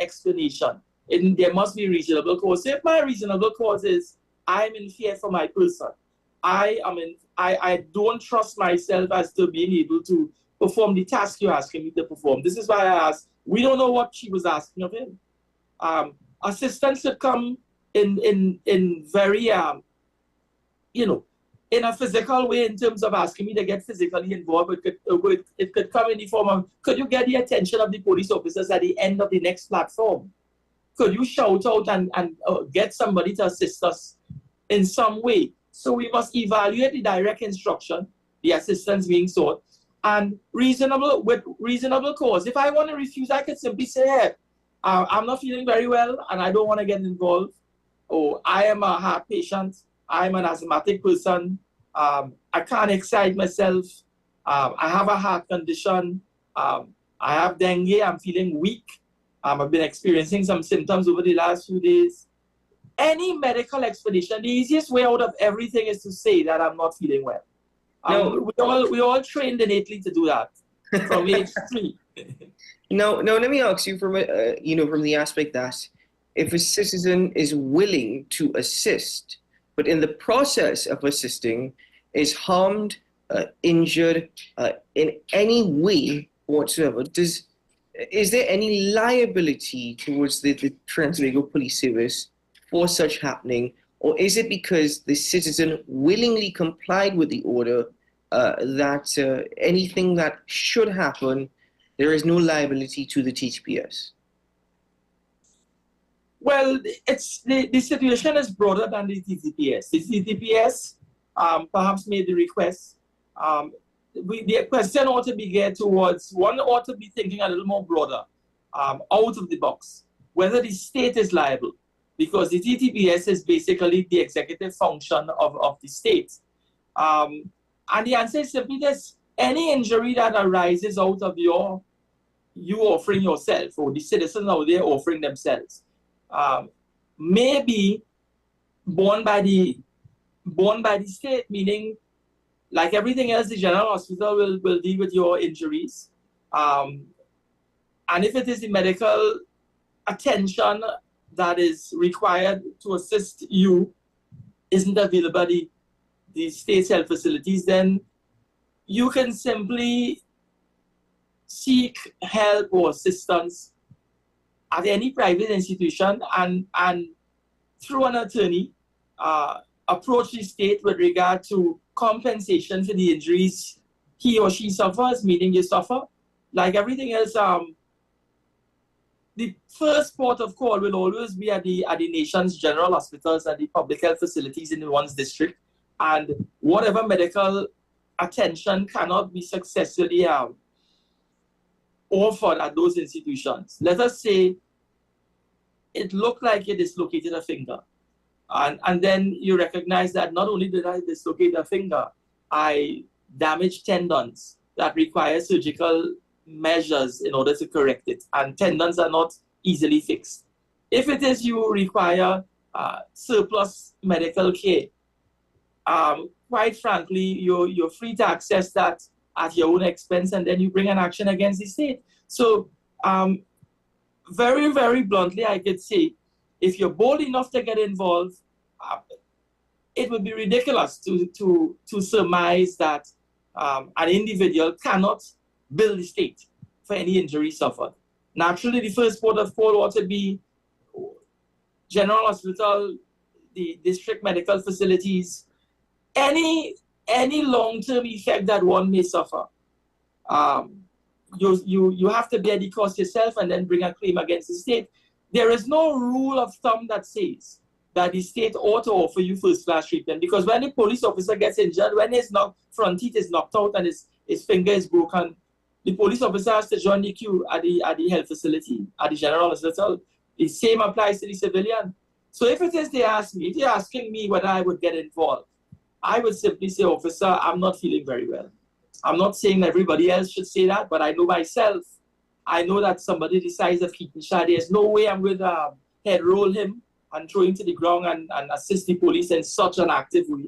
explanation. There must be reasonable cause. So if my reasonable cause is I'm in fear for my person, I don't trust myself as to being able to perform the task you're asking me to perform. This is why I asked. We don't know what she was asking of him. Assistance should come in very in a physical way, in terms of asking me to get physically involved. It could come in the form of, could you get the attention of the police officers at the end of the next platform? Could you shout out and get somebody to assist us in some way? So we must evaluate the direct instruction, the assistance being sought, and with reasonable cause. If I want to refuse, I could simply say, hey, I'm not feeling very well and I don't want to get involved. Or I am a heart patient. I'm an asthmatic person. I can't excite myself. I have a heart condition. I have dengue. I'm feeling weak. I've been experiencing some symptoms over the last few days. Any medical explanation, the easiest way out of everything is to say that I'm not feeling well. We all trained innately to do that from age 3. Now, let me ask you from from the aspect that if a citizen is willing to assist, but in the process of assisting is harmed, injured in any way whatsoever, is there any liability towards the Trinidad Police Service for such happening, or is it because the citizen willingly complied with the order that anything that should happen, there is no liability to the TTPS? Well, the situation is broader than the TTPS. The TTPS perhaps made the request. The question ought to be geared towards, one ought to be thinking a little more broader, out of the box, whether the state is liable, because the TTPS is basically the executive function of the state. And the answer is simply this: any injury that arises out of you offering yourself, or the citizens out there offering themselves, may be borne by the state, meaning, like everything else, the general hospital will deal with your injuries. And if it is the medical attention that is required to assist you isn't available at the state's health facilities, then you can simply seek help or assistance at any private institution and through an attorney approach the state with regard to compensation for the injuries he or she suffers, meaning you suffer. Like everything else, the first port of call will always be at the nation's general hospitals and the public health facilities in one's district. And whatever medical attention cannot be successfully offered at those institutions. Let us say it looked like you dislocated a finger. And then you recognize that not only did I dislocate a finger, I damaged tendons that require surgical measures in order to correct it. And tendons are not easily fixed. If it is you require surplus medical care, quite frankly, you're free to access that at your own expense, and then you bring an action against the state. So very, very bluntly, I could say, if you're bold enough to get involved, it would be ridiculous to surmise that an individual cannot bill the state for any injury suffered. Naturally, the first port of call ought to be general hospital, the district medical facilities, any long-term effect that one may suffer. You have to bear the cost yourself and then bring a claim against the state. There is no rule of thumb that says that the state ought to offer you first-class treatment, because when a police officer gets injured, when his front teeth is knocked out and his finger is broken, the police officer has to join the queue at the health facility, at the general hospital. The same applies to the civilian. So if it is if they're asking me whether I would get involved, I would simply say, officer, I'm not feeling very well. I'm not saying everybody else should say that, but I know myself. I know that somebody the size of Keaton Shah, there's no way I'm going to head roll him and throw him to the ground and assist the police in such an active way.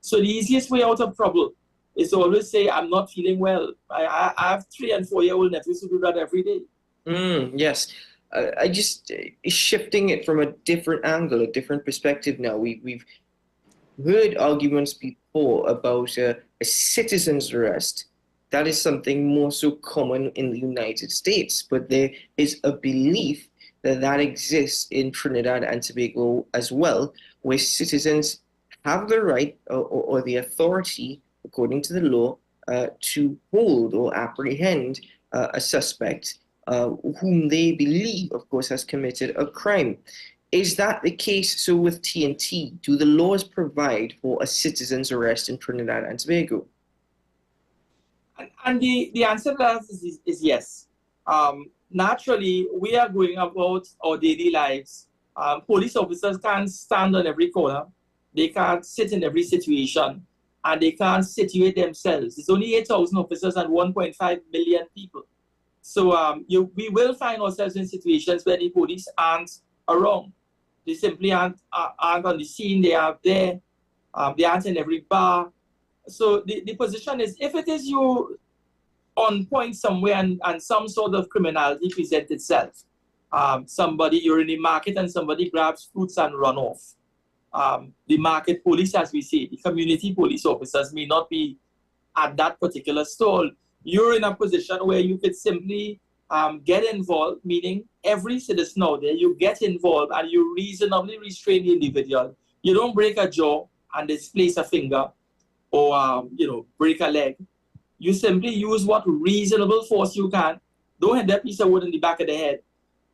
So the easiest way out of trouble is to always say, I'm not feeling well. I have 3- and 4-year-old nephews who do that every day. Yes. I just shifting it from a different angle, a different perspective now. We've heard arguments before about a citizen's arrest. That is something more so common in the United States, but there is a belief that that exists in Trinidad and Tobago as well, where citizens have the right or the authority, according to the law, to hold or apprehend a suspect whom they believe, of course, has committed a crime. Is that the case? So with TNT, do the laws provide for a citizen's arrest in Trinidad and Tobago? And the answer to that is yes. Naturally, we are going about our daily lives. Police officers can't stand on every corner. They can't sit in every situation, and they can't situate themselves. It's only 8,000 officers and 1.5 million people. So we will find ourselves in situations where the police aren't around. They simply aren't on the scene. They are there. They aren't in every bar. So the position is, if it is you on point somewhere and some sort of criminality presents itself, you're in the market and somebody grabs fruits and run off. The market police, as we say, the community police officers may not be at that particular stall. You're in a position where you could simply get involved, meaning every citizen out there, you get involved and you reasonably restrain the individual. You don't break a jaw and displace a finger or break a leg. You simply use what reasonable force you can. Don't hit that piece of wood in the back of the head.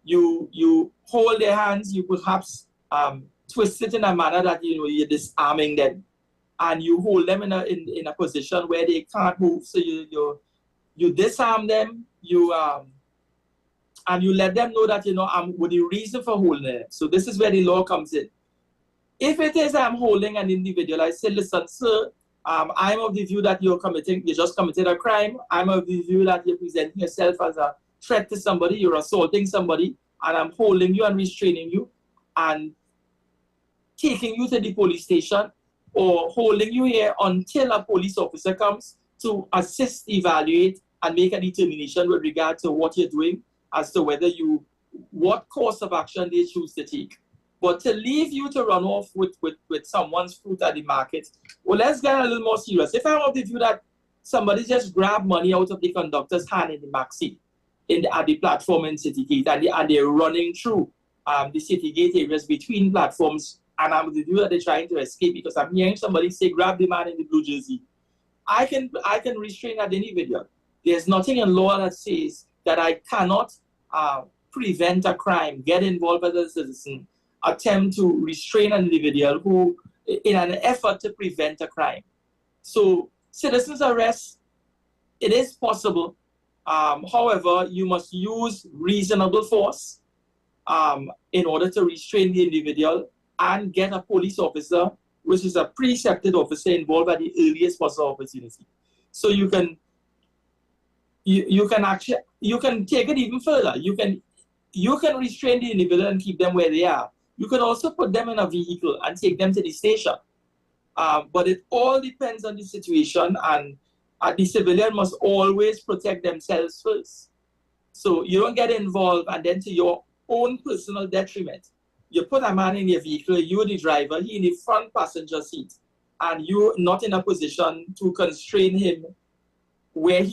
You hold their hands. You perhaps twist it in a manner that you're disarming them, and you hold them in a position where they can't move. So you disarm them. And you let them know that with the reason for holding them. So this is where the law comes in. If it is I'm holding an individual, I say, listen, sir, I'm of the view that you just committed a crime. I'm of the view that you're presenting yourself as a threat to somebody, you're assaulting somebody, and I'm holding you and restraining you and taking you to the police station or holding you here until a police officer comes to assist, evaluate, and make a determination with regard to what you're doing as to what course of action they choose to take. But to leave you to run off with someone's fruit at the market, well, let's get a little more serious. If I'm of the view that somebody just grabbed money out of the conductor's hand in the backseat at the platform in City Gate, and they're running through the City Gate areas between platforms, and I'm of the view that they're trying to escape because I'm hearing somebody say, grab the man in the blue jersey. I can restrain that individual. There's nothing in law that says that I cannot prevent a crime, get involved as a citizen, attempt to restrain an individual who, in an effort to prevent a crime. So citizens arrest, it is possible. However, you must use reasonable force in order to restrain the individual and get a police officer, which is a precepted officer, involved at the earliest possible opportunity. So you can take it even further. You can restrain the individual and keep them where they are. You can also put them in a vehicle and take them to the station. But it all depends on the situation, and the civilian must always protect themselves first. So you don't get involved and then to your own personal detriment. You put a man in your vehicle, you're the driver, he in the front passenger seat, and you're not in a position to constrain him where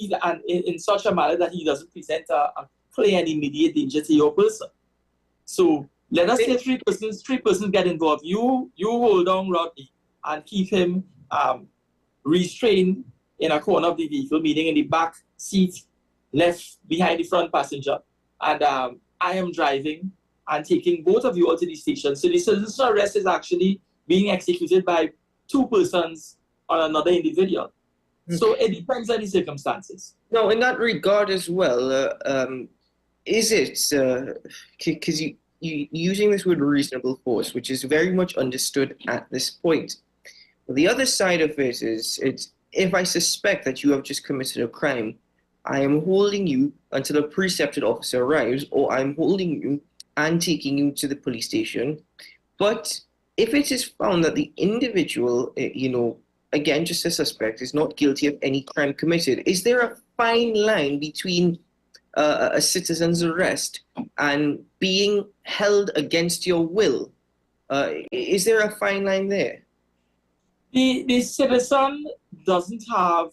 in such a manner that he doesn't present a clear and immediate danger to your person. So let us say three persons get involved. You hold on Rodney and keep him restrained in a corner of the vehicle, meaning in the back seat, left behind the front passenger. And I am driving and taking both of you out to the station. So the citizen's arrest is actually being executed by two persons on another individual. So it depends on the circumstances. Now, in that regard as well, is it, because you using this word reasonable force, which is very much understood at this point. But the other side of it is, if I suspect that you have just committed a crime, I am holding you until a precepted officer arrives, or I'm holding you and taking you to the police station. But if it is found that the individual, again, just a suspect, is not guilty of any crime committed, is there a fine line between a citizen's arrest and being held against your will? Is there a fine line there? The citizen doesn't have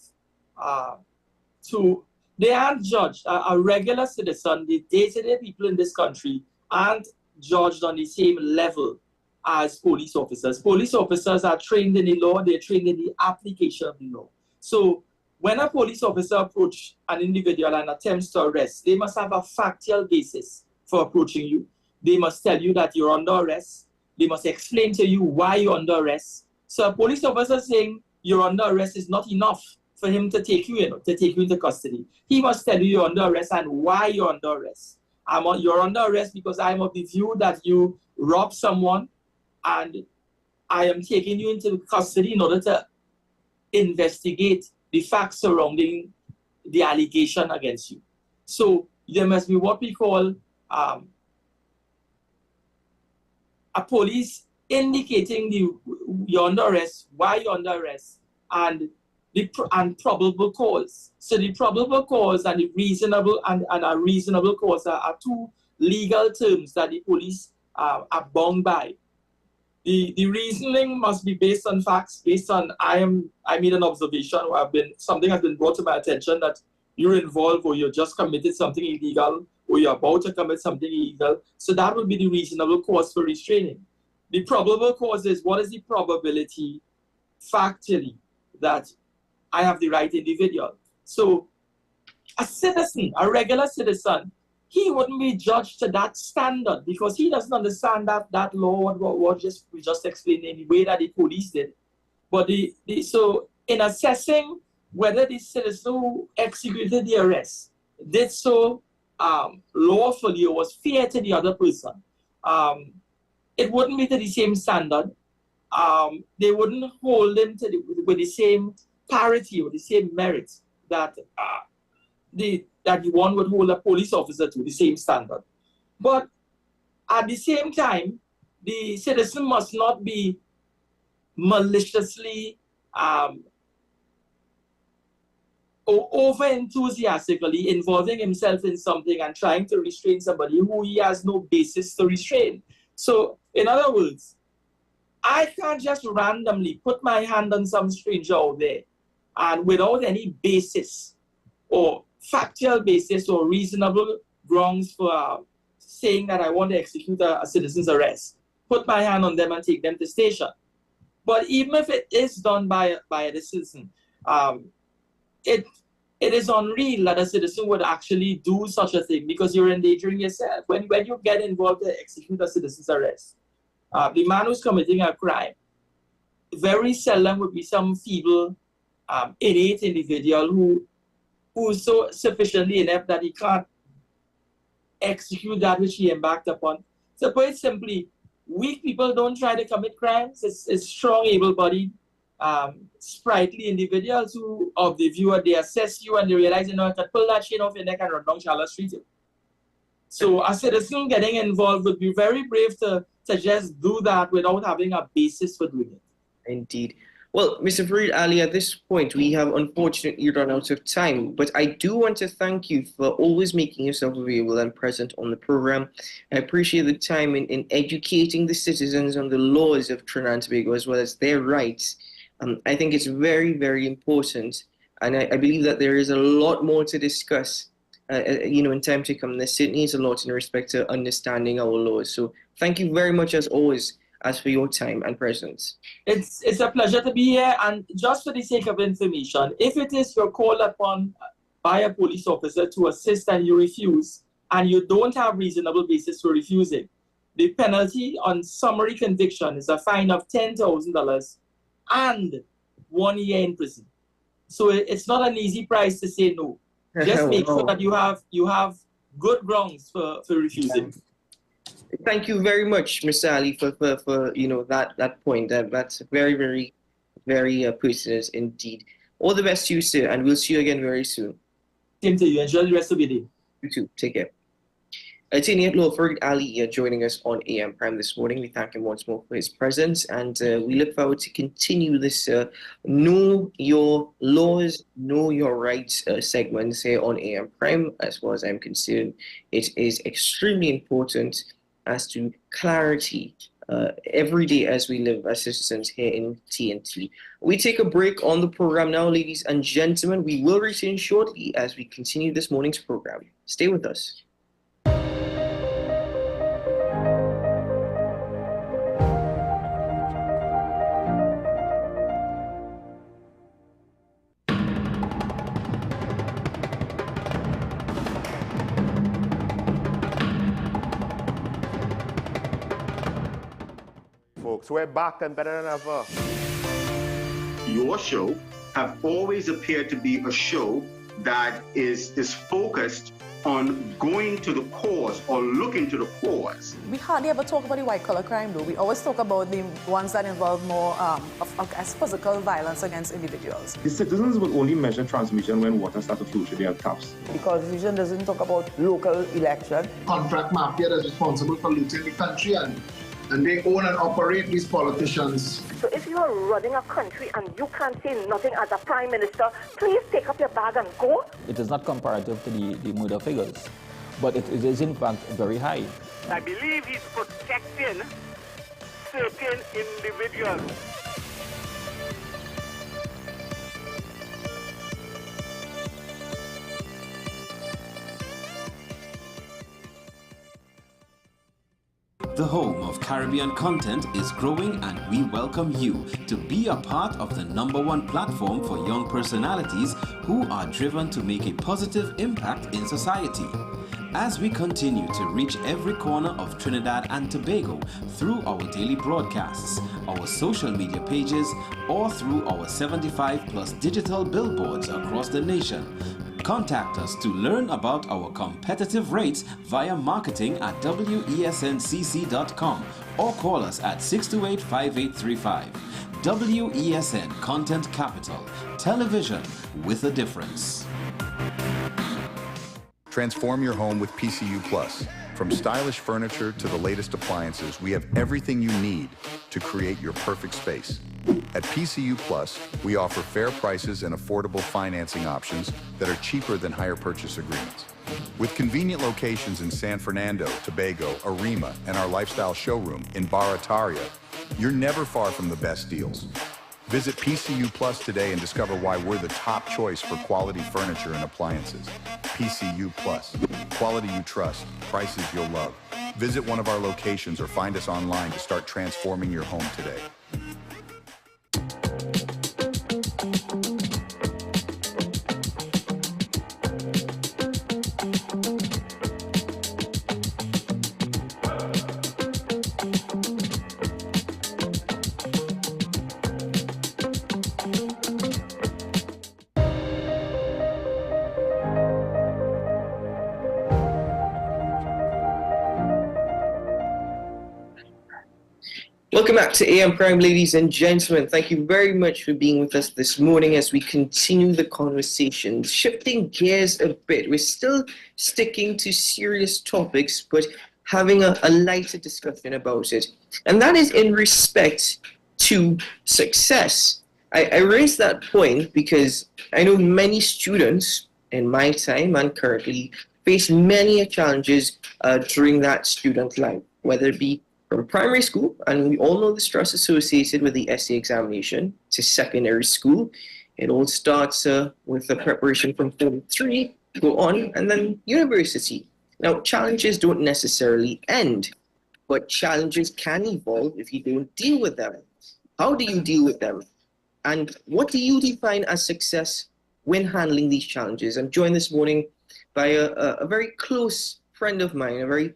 they aren't judged. A regular citizen, the day-to-day people in this country, aren't judged on the same level as police officers. Police officers are trained in the law, they're trained in the application of the law. So when a police officer approaches an individual and attempts to arrest, they must have a factual basis for approaching you. They must tell you that you're under arrest. They must explain to you why you're under arrest. So a police officer saying you're under arrest is not enough for him to take you in, to take you into custody. He must tell you you're under arrest and why you're under arrest. You're under arrest because I'm of the view that you robbed someone, and I am taking you into custody in order to investigate the facts surrounding the allegation against you. So there must be what we call a police indicating you're under arrest, why you're under arrest, and probable cause. So the probable cause and the reasonable and a reasonable cause are two legal terms that the police are bound by. The reasoning must be based on facts, based on I made an observation, or something has been brought to my attention that you're involved, or you just committed something illegal, or you're about to commit something illegal. So that would be the reasonable cause for restraining. The probable cause is what is the probability factually that I have the right individual. So a citizen, a regular citizen, he wouldn't be judged to that standard because he doesn't understand that law, what we just explained in the way that the police did. But so in assessing whether the citizen who executed the arrest did so lawfully or was fair to the other person, it wouldn't be to the same standard. They wouldn't hold him with the same parity or the same merit that that one would hold a police officer to, the same standard. But at the same time, the citizen must not be maliciously or over enthusiastically involving himself in something and trying to restrain somebody who he has no basis to restrain. So, in other words, I can't just randomly put my hand on some stranger out there and without any basis or factual basis or reasonable grounds for saying that I want to execute a citizen's arrest, put my hand on them and take them to station. But even if it is done by the citizen, it is unreal that a citizen would actually do such a thing because you're endangering yourself. When you get involved to execute a citizen's arrest, the man who's committing a crime very seldom would be some feeble, innate individual who's so sufficiently inept that he can't execute that which he embarked upon. So put it simply, weak people don't try to commit crimes. It's strong, able-bodied, sprightly individuals who, of the viewer, they assess you and they realize, I can pull that chain off your neck and run down Charlotte Street. So a citizen getting involved would be very brave to just do that without having a basis for doing it. Indeed. Well, Mr. Farid Ali, at this point, we have unfortunately run out of time, but I do want to thank you for always making yourself available and present on the program. I appreciate the time in educating the citizens on the laws of Trinidad and Tobago as well as their rights. I think it's very, very important, and I believe that there is a lot more to discuss, in time to come. There certainly is a lot in respect to understanding our laws. So thank you very much, as always, as for your time and presence. It's a pleasure to be here, and just for the sake of information, if it is you're called upon by a police officer to assist and you refuse, and you don't have reasonable basis for refusing, the penalty on summary conviction is a fine of $10,000 and 1 year in prison. So it's not an easy price to say no. Just make sure that you have good grounds for refusing. Thank you very much, Mr. Ali, for that point. That's very, very, very pertinent indeed. All the best to you, sir, and we'll see you again very soon. Same to you. Enjoy the rest of your day. You too. Take care. Attorney at Law Ferg Ali joining us on AM Prime this morning. We thank him once more for his presence, and we look forward to continue this Know Your Laws, Know Your Rights segments here on AM Prime. As far as I'm concerned, it is extremely important as to clarity every day as we live as citizens here in TNT. We take a break on the program now, ladies and gentlemen. We will return shortly as we continue this morning's program. Stay with us. Folks, we're back and better than ever. Your show have always appeared to be a show that is focused on going to the cause or looking to the cause. We hardly ever talk about the white-collar crime, though. We always talk about the ones that involve more as physical violence against individuals. The citizens will only measure transmission when water starts to flow through their taps. The Constitution doesn't talk about local election. Contract mafia that's responsible for looting the country, and they own and operate these politicians. So if you are running a country and you can't say nothing as a prime minister, please take up your bag and go. It is not comparative to the murder figures, but it is in fact very high. I believe he's protecting certain individuals. The home of Caribbean content is growing, and we welcome you to be a part of the #1 platform for young personalities who are driven to make a positive impact in society. As we continue to reach every corner of Trinidad and Tobago through our daily broadcasts, our social media pages, or through our 75+ digital billboards across the nation, contact us to learn about our competitive rates via marketing at wesncc.com or call us at 628-5835. WESN Content Capital, television with a difference. Transform your home with PCU Plus. From stylish furniture to the latest appliances, we have everything you need to create your perfect space. At PCU Plus, we offer fair prices and affordable financing options that are cheaper than hire purchase agreements. With convenient locations in San Fernando, Tobago, Arima, and our lifestyle showroom in Barataria, you're never far from the best deals. Visit PCU Plus today and discover why we're the top choice for quality furniture and appliances. PCU Plus, quality you trust, prices you'll love. Visit one of our locations or find us online to start transforming your home today. Welcome back to AM Prime, ladies and gentlemen. Thank you very much for being with us this morning as we continue the conversation. Shifting gears a bit, we're still sticking to serious topics, but having a lighter discussion about it. And that is in respect to success. I raised that point because I know many students in my time and currently face many challenges during that student life, whether it be from primary school, and we all know the stress associated with the essay examination, to secondary school. It all starts with the preparation from Form 3, go on, and then university. Now, challenges don't necessarily end, but challenges can evolve if you don't deal with them. How do you deal with them? And what do you define as success when handling these challenges? I'm joined this morning by a very close friend of mine, a very,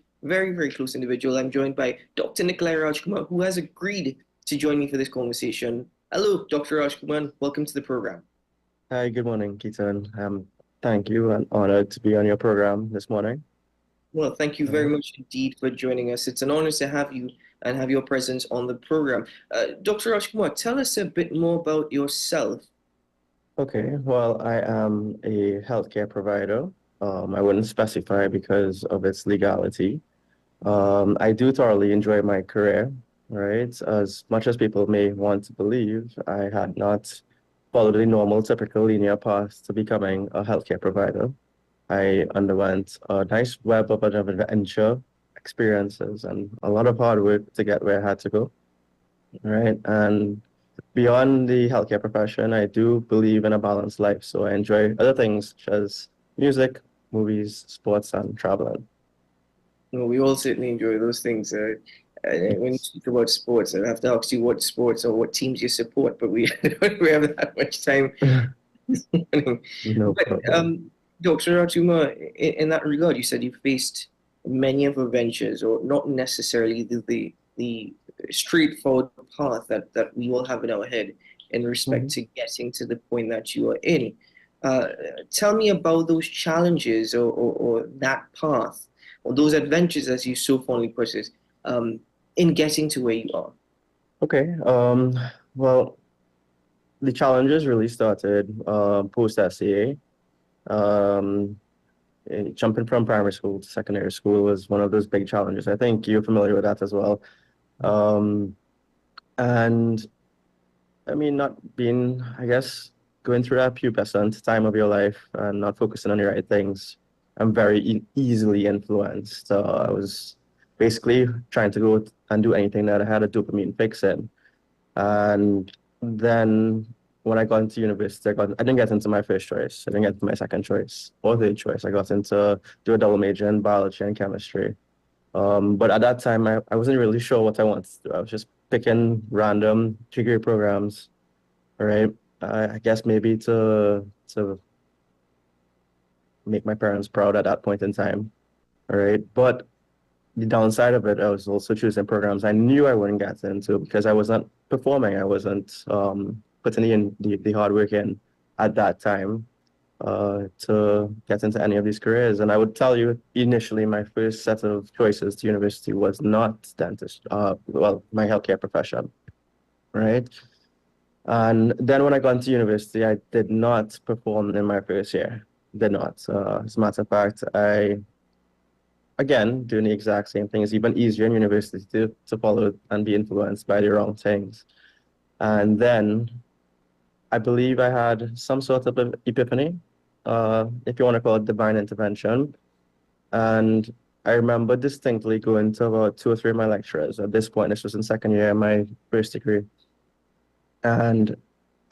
very close individual. I'm joined by Dr. Nikolai Rajkumar, who has agreed to join me for this conversation. Hello, Dr. Rajkumar. Welcome to the program. Hi, good morning, Keaton. Thank you, and honored to be on your program this morning. Well, thank you very much indeed for joining us. It's an honor to have you and have your presence on the program. Dr. Rajkumar, tell us a bit more about yourself. Okay, well, I am a healthcare provider I wouldn't specify because of its legality. I do thoroughly enjoy my career, right? As much as people may want to believe, I had not followed the normal, typical linear path to becoming a healthcare provider. I underwent a nice web of adventure experiences and a lot of hard work to get where I had to go, right? And beyond the healthcare profession, I do believe in a balanced life. So I enjoy other things such as music, movies, sports, and traveling. Well, we all certainly enjoy those things. When you speak about sports, I have to ask you what sports or what teams you support, but we don't have that much time this morning. No But problem. Dr. Atuma, in that regard, you said you faced many of adventures, or not necessarily the straightforward path that we all have in our head in respect to getting to the point that you are in. Tell me about those challenges or that path or those adventures, as you so fondly put it, in getting to where you are. Okay. Well, the challenges really started post SCA. Jumping from primary school to secondary school was one of those big challenges. I think you're familiar with that as well. And I mean, not being, I guess, going through that pubescent time of your life and not focusing on the right things, I'm very easily influenced. I was basically trying to go and do anything that I had a dopamine fix in. And then when I got into university, I didn't get into my first choice. I didn't get into my second choice or third choice. I got into do a double major in biology and chemistry. But at that time, I wasn't really sure what I wanted to do. I was just picking random degree programs, right? I guess maybe to make my parents proud at that point in time, all right? But the downside of it, I was also choosing programs I knew I wouldn't get into because I wasn't performing. I wasn't putting in the hard work in at that time to get into any of these careers. And I would tell you, initially, my first set of choices to university was not dentist, well, my healthcare profession, right? And then when I got into university, I did not perform in my first year. Did not. As a matter of fact, again, doing the exact same thing. It's even easier in university to follow and be influenced by the wrong things. And then I believe I had some sort of epiphany, if you want to call it divine intervention. And I remember distinctly going to about 2 or 3 of my lecturers. At this point, this was in second year of my first degree. And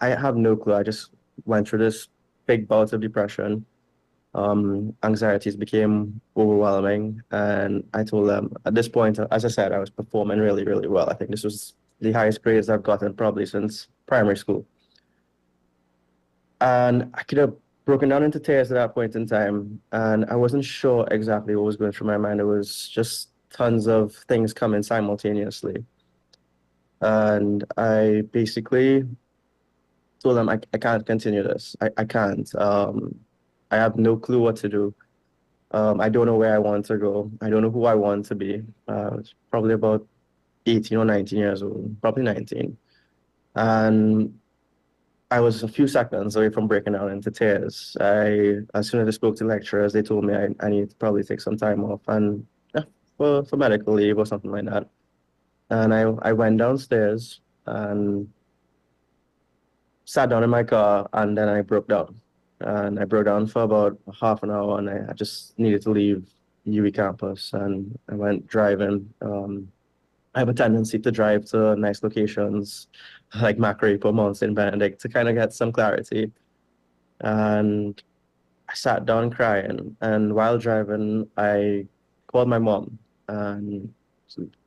I have no clue. I just went through this big bout of depression. Anxieties became overwhelming. And I told them at this point, as I said, I was performing really, really well. I think this was the highest grades I've gotten probably since primary school. And I could have broken down into tears at that point in time. And I wasn't sure exactly what was going through my mind. It was just tons of things coming simultaneously. And I basically told them, I can't continue this. I can't. I have no clue what to do. I don't know where I want to go. I don't know who I want to be. I was probably about 18 or 19 years old, probably 19. And I was a few seconds away from breaking down into tears. As soon as I spoke to lecturers, they told me I need to probably take some time off and for medical leave or something like that. And I went downstairs and sat down in my car, and then I broke down. And I broke down for about half an hour, and I just needed to leave UE campus, and I went driving. I have a tendency to drive to nice locations like Macrae, Mount St. Benedict to kind of get some clarity. And I sat down crying, and while driving, I called my mom and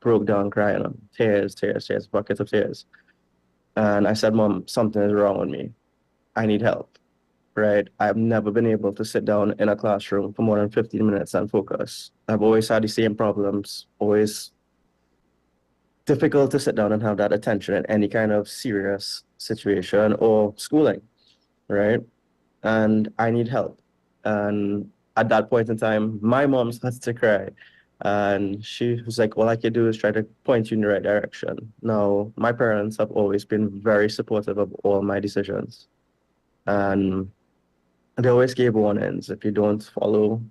broke down crying, tears, buckets of tears. And I said, Mom, something is wrong with me. I need help, right? I've never been able to sit down in a classroom for more than 15 minutes and focus. I've always had the same problems, always difficult to sit down and have that attention in any kind of serious situation or schooling, right? And I need help. And at that point in time, my mom started to cry. And she was like, all I could do is try to point you in the right direction. Now, my parents have always been very supportive of all my decisions. And they always gave warnings if you don't follow.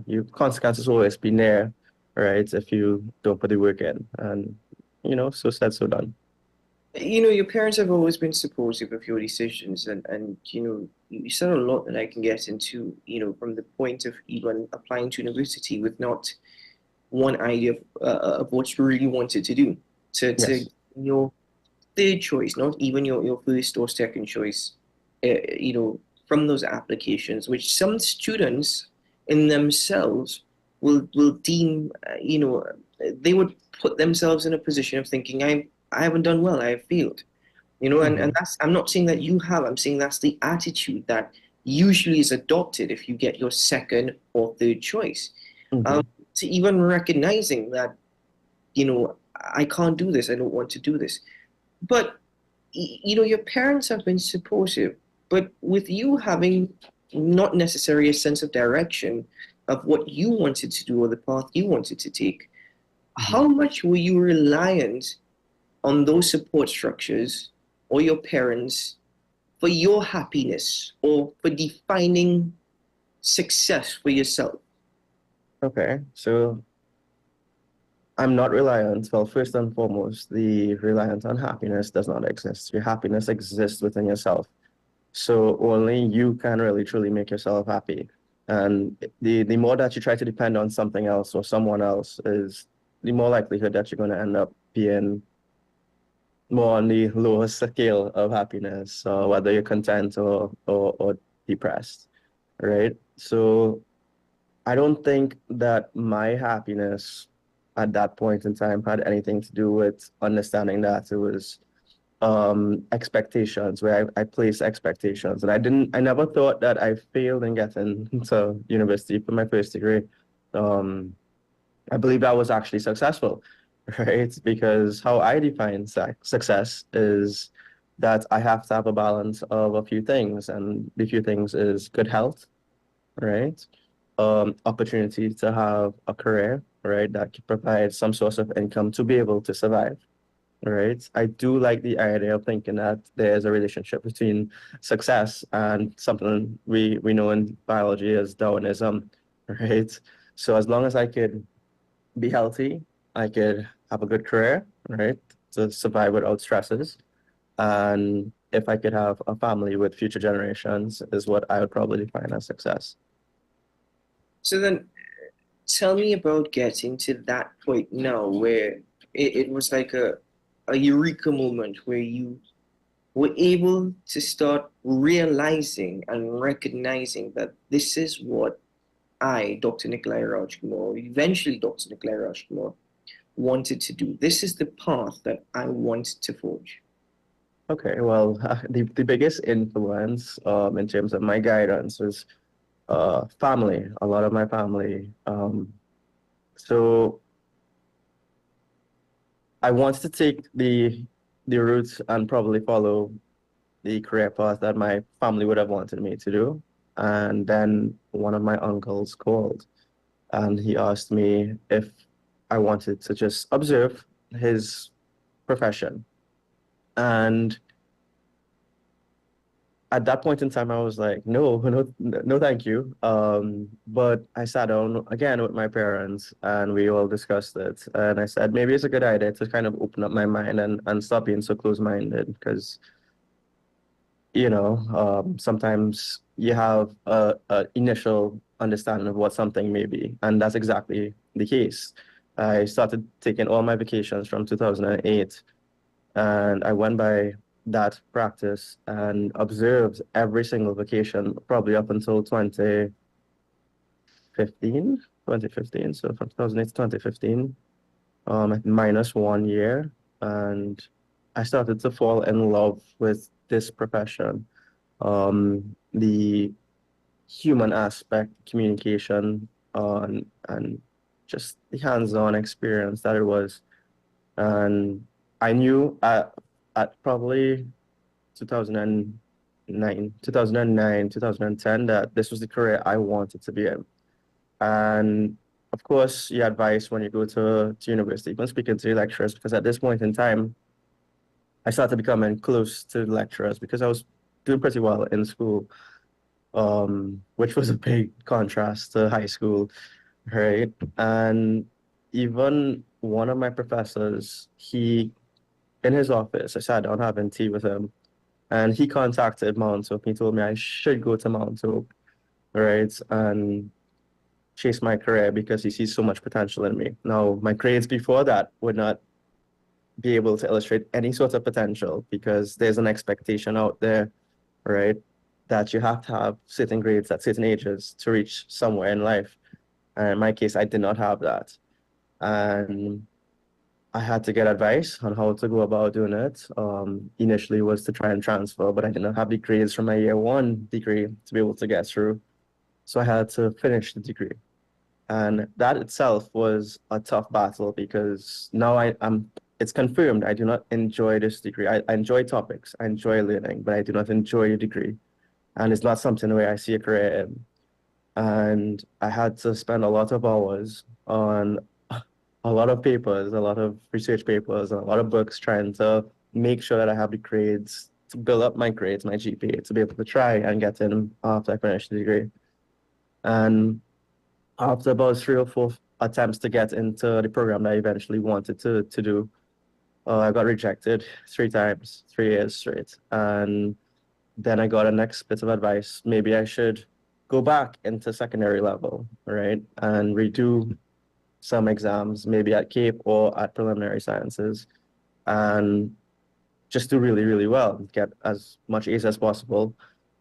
You consequences will always be there, right? If you don't put the work in, and so said, so done. Your parents have always been supportive of your decisions, and you said a lot that I can get into, from the point of even applying to university with not one idea of what you really wanted to do, to Yes. your third choice, not even your first or second choice, from those applications, which some students in themselves will deem, they would put themselves in a position of thinking, I haven't done well, I have failed. And that's, I'm not saying that you have, I'm saying that's the attitude that usually is adopted if you get your second or third choice. To even recognizing that, I can't do this, I don't want to do this. But, your parents have been supportive, but with you having not necessarily a sense of direction of what you wanted to do or the path you wanted to take, how much were you reliant on those support structures or your parents for your happiness or for defining success for yourself? Okay, so I'm not reliant. Well, first and foremost, the reliance on happiness does not exist. Your happiness exists within yourself. So only you can really truly make yourself happy. And the more that you try to depend on something else or someone else is the more likelihood that you're going to end up being more on the lower scale of happiness, whether you're content or depressed, right? So I don't think that my happiness at that point in time had anything to do with understanding that it was expectations, where I placed expectations. And I never thought that I failed in getting to university for my first degree. I believe I was actually successful, right? Because how I define success is that I have to have a balance of a few things. And the few things is good health, right? Opportunity to have a career, right, that can provide some source of income to be able to survive, right? I do like the idea of thinking that there's a relationship between success and something we know in biology as Darwinism, right? So as long as I could be healthy, I could have a good career, right, to survive without stresses, and if I could have a family with future generations is what I would probably define as success. So then tell me about getting to that point now where it was like a eureka moment where you were able to start realizing and recognizing that this is what I, Dr. Nikolai Rajkumar, eventually Dr. Nikolai Rajkumar, wanted to do. This is the path that I want to forge. Okay, well, the biggest influence in terms of my guidance was family, a lot of my family. So I wanted to take the route and probably follow the career path that my family would have wanted me to do. And then one of my uncles called and he asked me if I wanted to just observe his profession. And at that point in time, I was like, no, thank you. But I sat down again with my parents and we all discussed it. And I said, maybe it's a good idea to kind of open up my mind and stop being so close-minded because, sometimes you have a initial understanding of what something may be. And that's exactly the case. I started taking all my vacations from 2008 and I went by that practice and observed every single vacation, probably up until 2015. So from 2008 to 2015, minus 1 year. And I started to fall in love with this profession. The human aspect, communication, and just the hands-on experience that it was. And I knew at probably 2009, 2010 that this was the career I wanted to be in. And of course, your advice when you go to university, when speaking to your lecturers, because at this point in time, I started becoming close to the lecturers because I was doing pretty well in school. which was a big contrast to high school, right? And even one of my professors, in his office, I sat down having tea with him, and he contacted Mount Hope. He told me I should go to Mount Hope, right, and chase my career because he sees so much potential in me. Now, my grades before that would not be able to illustrate any sort of potential because there's an expectation out there, right, that you have to have certain grades at certain ages to reach somewhere in life. And in my case, I did not have that. And I had to get advice on how to go about doing it. Initially was to try and transfer, but I did not have the grades from my year one degree to be able to get through. So I had to finish the degree. And that itself was a tough battle because now it's confirmed I do not enjoy this degree. I enjoy topics, I enjoy learning, but I do not enjoy a degree. And it's not something where I see a career in. And I had to spend a lot of hours on a lot of papers, a lot of research papers, and a lot of books trying to make sure that I have the grades to build up my grades, my GPA, to be able to try and get in after I finish the degree. And after about 3 or 4 attempts to get into the program that I eventually wanted to do, I got rejected 3 times, 3 years straight. And then I got a next bit of advice. Maybe I should go back into secondary level, right, and redo some exams, maybe at CAPE or at preliminary sciences, and just do really, really well, get as much A's as possible.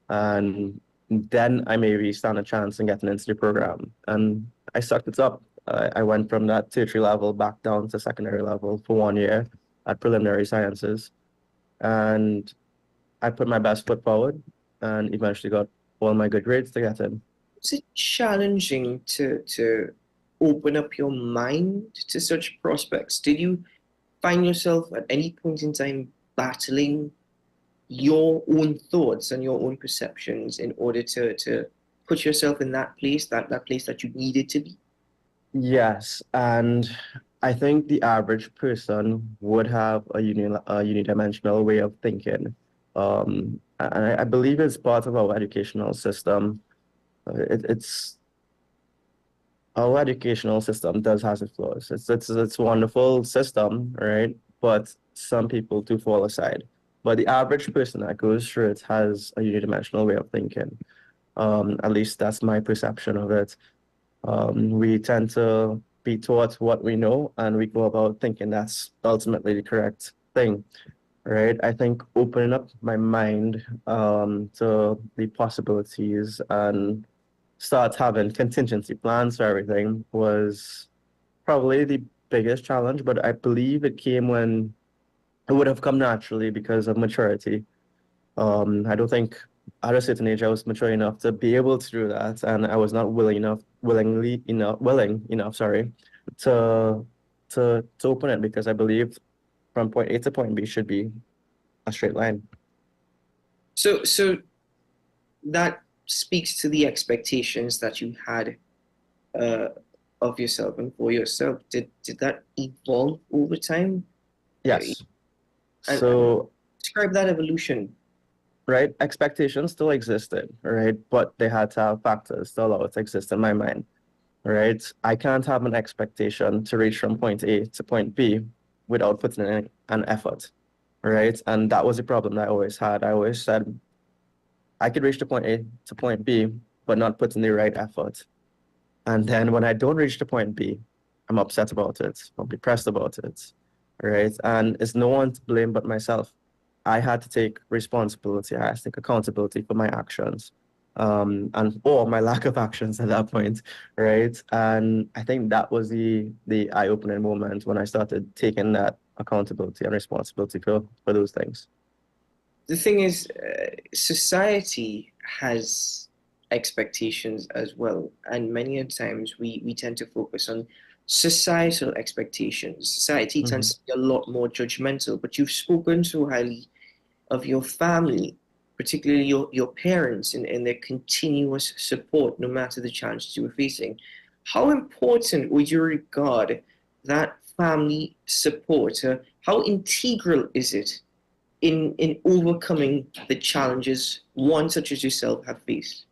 And then I maybe stand a chance in getting into the program. And I sucked it up. I went from that tertiary level back down to secondary level for 1 year at preliminary sciences. And I put my best foot forward and eventually got all my good grades to get in. Was it challenging to open up your mind to such prospects? Did you find yourself at any point in time battling your own thoughts and your own perceptions in order to put yourself in that place that you needed to be? Yes, and I think the average person would have a unidimensional way of thinking. And I believe it's part of our educational system. Our educational system does have its flaws. It's a wonderful system, right? But some people do fall aside. But the average person that goes through it has a unidimensional way of thinking. At least that's my perception of it. We tend to be taught what we know, and we go about thinking that's ultimately the correct thing, right? I think opening up my mind to the possibilities and start having contingency plans for everything was probably the biggest challenge, but I believe it came when it would have come naturally because of maturity. I don't think at a certain age I was mature enough to be able to do that, and I was not willing enough, to open it because I believe from point A to point B should be a straight line. So that speaks to the expectations that you had of yourself and for yourself. Did that evolve over time? Yes. And describe that evolution. Right, expectations still existed, right, but they had to have factors to allow it to exist in my mind, right? I can't have an expectation to reach from point A to point B without putting in an effort, right? And that was the problem that I always had. I always said I could reach the point A to point B, but not put in the right effort. And then when I don't reach the point B, I'm upset about it, I'm depressed about it, right? And it's no one to blame but myself. I had to take responsibility. I had to take accountability for my actions, or my lack of actions at that point, right? And I think that was the eye-opening moment when I started taking that accountability and responsibility for those things. The thing is, society has expectations as well, and many a times we tend to focus on societal expectations. Society tends to be a lot more judgmental, but you've spoken so highly of your family, particularly your parents and their continuous support no matter the challenges you were facing. How important would you regard that family support? How integral is it in overcoming the challenges one such as yourself have faced?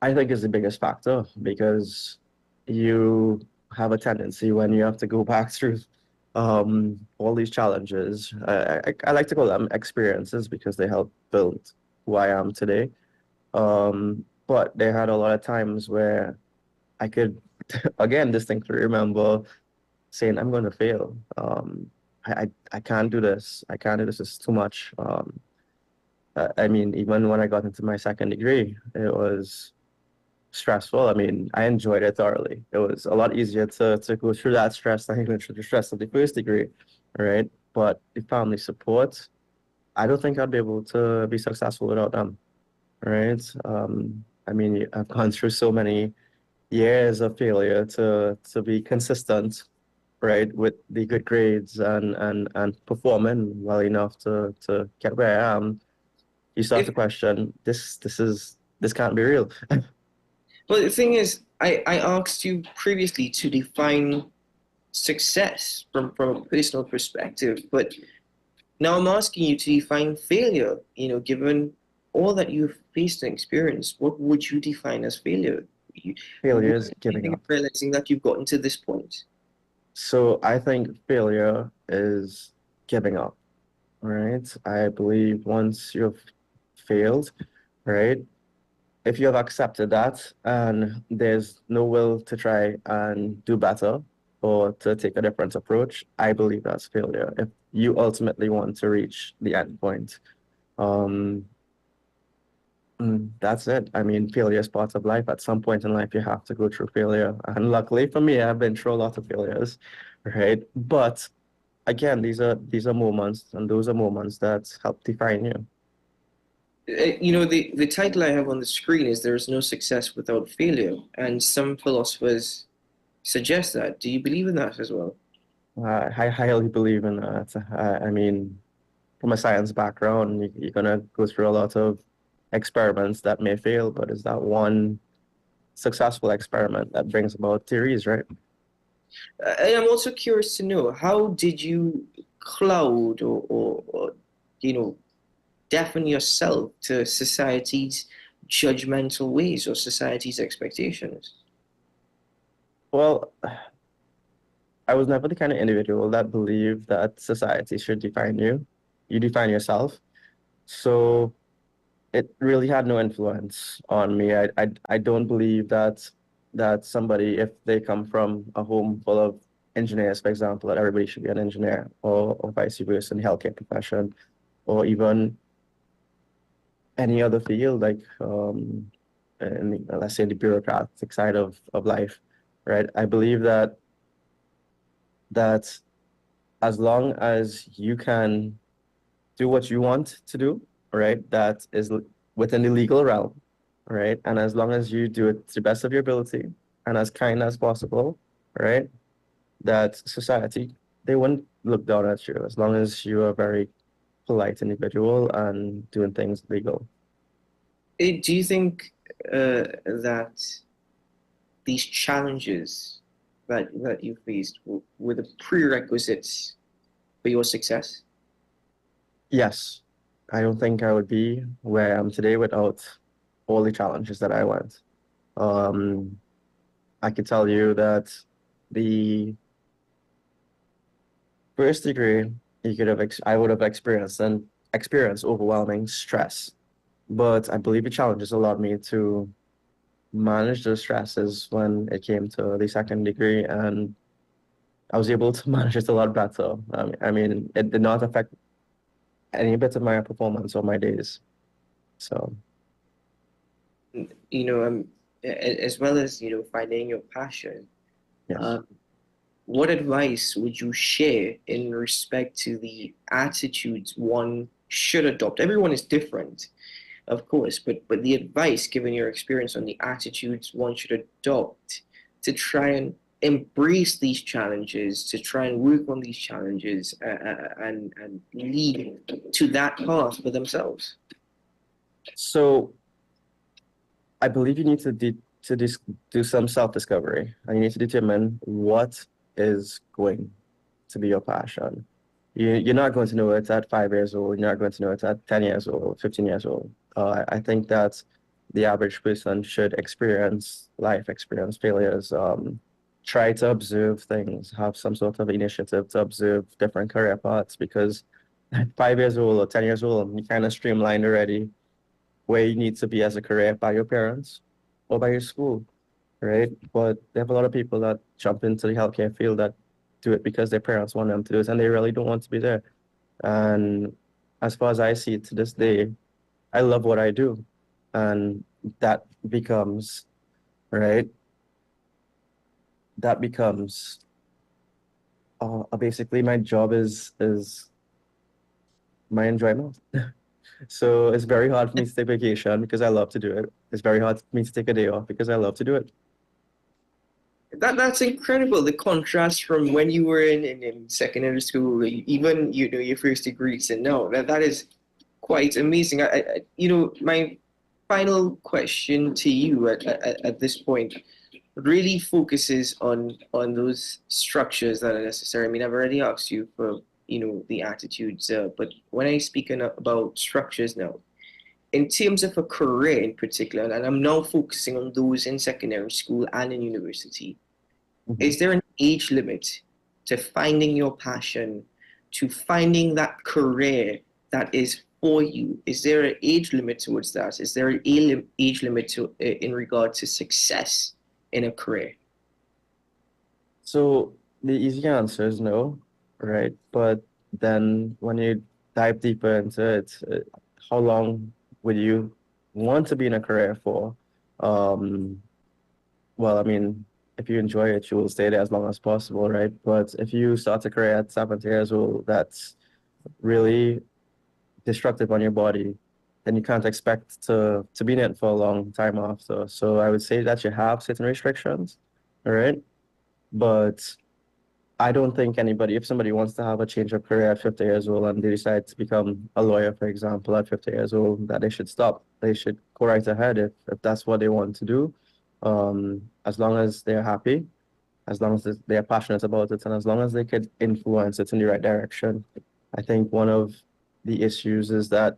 I think is the biggest factor because you have a tendency when you have to go back through all these challenges. I like to call them experiences because they help build who I am today. But they had a lot of times where I could, again, distinctly remember saying, I'm going to fail. I can't do this. I can't do this. It's too much. I mean, even when I got into my second degree, it was stressful. I mean, I enjoyed it thoroughly. It was a lot easier to go through that stress than even through the stress of the first degree, right? But the family support, I don't think I'd be able to be successful without them, right? I mean, I've gone through so many years of failure to be consistent, right, with the good grades and performing well enough to get where I am. You start to question this can't be real. Well, the thing is, I asked you previously to define success from a personal perspective, but now I'm asking you to define failure. You know, given all that you've faced and experienced, what would you define as failure? Failure is giving up. Realizing that you've gotten to this point. So I think failure is giving up, right? I believe once you've failed, right? If you have accepted that and there's no will to try and do better or to take a different approach, I believe that's failure. If you ultimately want to reach the end point, that's it. I mean, failure is part of life. At some point in life, you have to go through failure. And luckily for me, I've been through a lot of failures, right? But again, these are moments, and those are moments that help define you. You know, the title I have on the screen is "There is no success without failure," and some philosophers suggest that. Do you believe in that as well? I highly believe in that. I mean, from a science background, you're gonna go through a lot of experiments that may fail, but is that one successful experiment that brings about theories, right? And I'm also curious to know, how did you cloud or you know, deafen yourself to society's judgmental ways or society's expectations? Well, I was never the kind of individual that believed that society should define you. You define yourself. So it really had no influence on me. I don't believe that somebody, if they come from a home full of engineers, for example, that everybody should be an engineer, or vice versa in the healthcare profession, or even any other field, like let's say the bureaucratic side of life, right? I believe that as long as you can do what you want to do, right, that is within the legal realm, right, and as long as you do it to the best of your ability and as kind as possible, right, that society, they wouldn't look down at you as long as you are a very polite individual and doing things legal. Do you think that these challenges that you faced were the prerequisites for your success? Yes, I don't think I would be where I am today without all the challenges that I went. I could tell you that the first degree, I would have experienced overwhelming stress, but I believe the challenges allowed me to manage those stresses when it came to the second degree, and I was able to manage it a lot better. I mean, it did not affect any bit of my performance or my days. So, you know, as well as, you know, finding your passion, yes. What advice would you share in respect to the attitudes one should adopt? Everyone is different, of course, but the advice, given your experience, on the attitudes one should adopt to try and embrace these challenges, to try and work on these challenges, and lead to that path for themselves. So, I believe you need to do some self-discovery, and you need to determine what is going to be your passion. You're not going to know it at 5 years old. You're not going to know it at 10 years old, 15 years old. I think that the average person should experience life, experience failures, try to observe things, have some sort of initiative to observe different career paths, because at 5 years old or 10 years old, you kind of streamlined already where you need to be as a career by your parents or by your school, right? But there are a lot of people that jump into the healthcare field that do it because their parents want them to do it, and they really don't want to be there. And as far as I see it to this day, I love what I do. And that becomes, right? That becomes basically my job is my enjoyment. So it's very hard for me to take vacation because I love to do it. It's very hard for me to take a day off because I love to do it. That's incredible. The contrast from when you were in secondary school, even your first degrees, and now that is quite amazing. My final question to you at this point really focuses on those structures that are necessary. I mean, I've already asked you for the attitudes, but when I speak about structures now, in terms of a career in particular, and I'm now focusing on those in secondary school and in university, is there an age limit to finding your passion, to finding that career that is for you? Is there an age limit towards that? Is there an age limit in regard to success in a career? So the easy answer is no, right? But then when you dive deeper into it, how long would you want to be in a career for? Well, I mean, if you enjoy it, you will stay there as long as possible, right? But if you start a career at 70 years old, that's really destructive on your body, then you can't expect to be in it for a long time after. So I would say that you have certain restrictions, all right? But I don't think if somebody wants to have a change of career at 50 years old and they decide to become a lawyer, for example, at 50 years old, that they should stop. They should go right ahead if that's what they want to do. As long as they're happy, as long as they're passionate about it, and as long as they could influence it in the right direction. I think one of the issues is that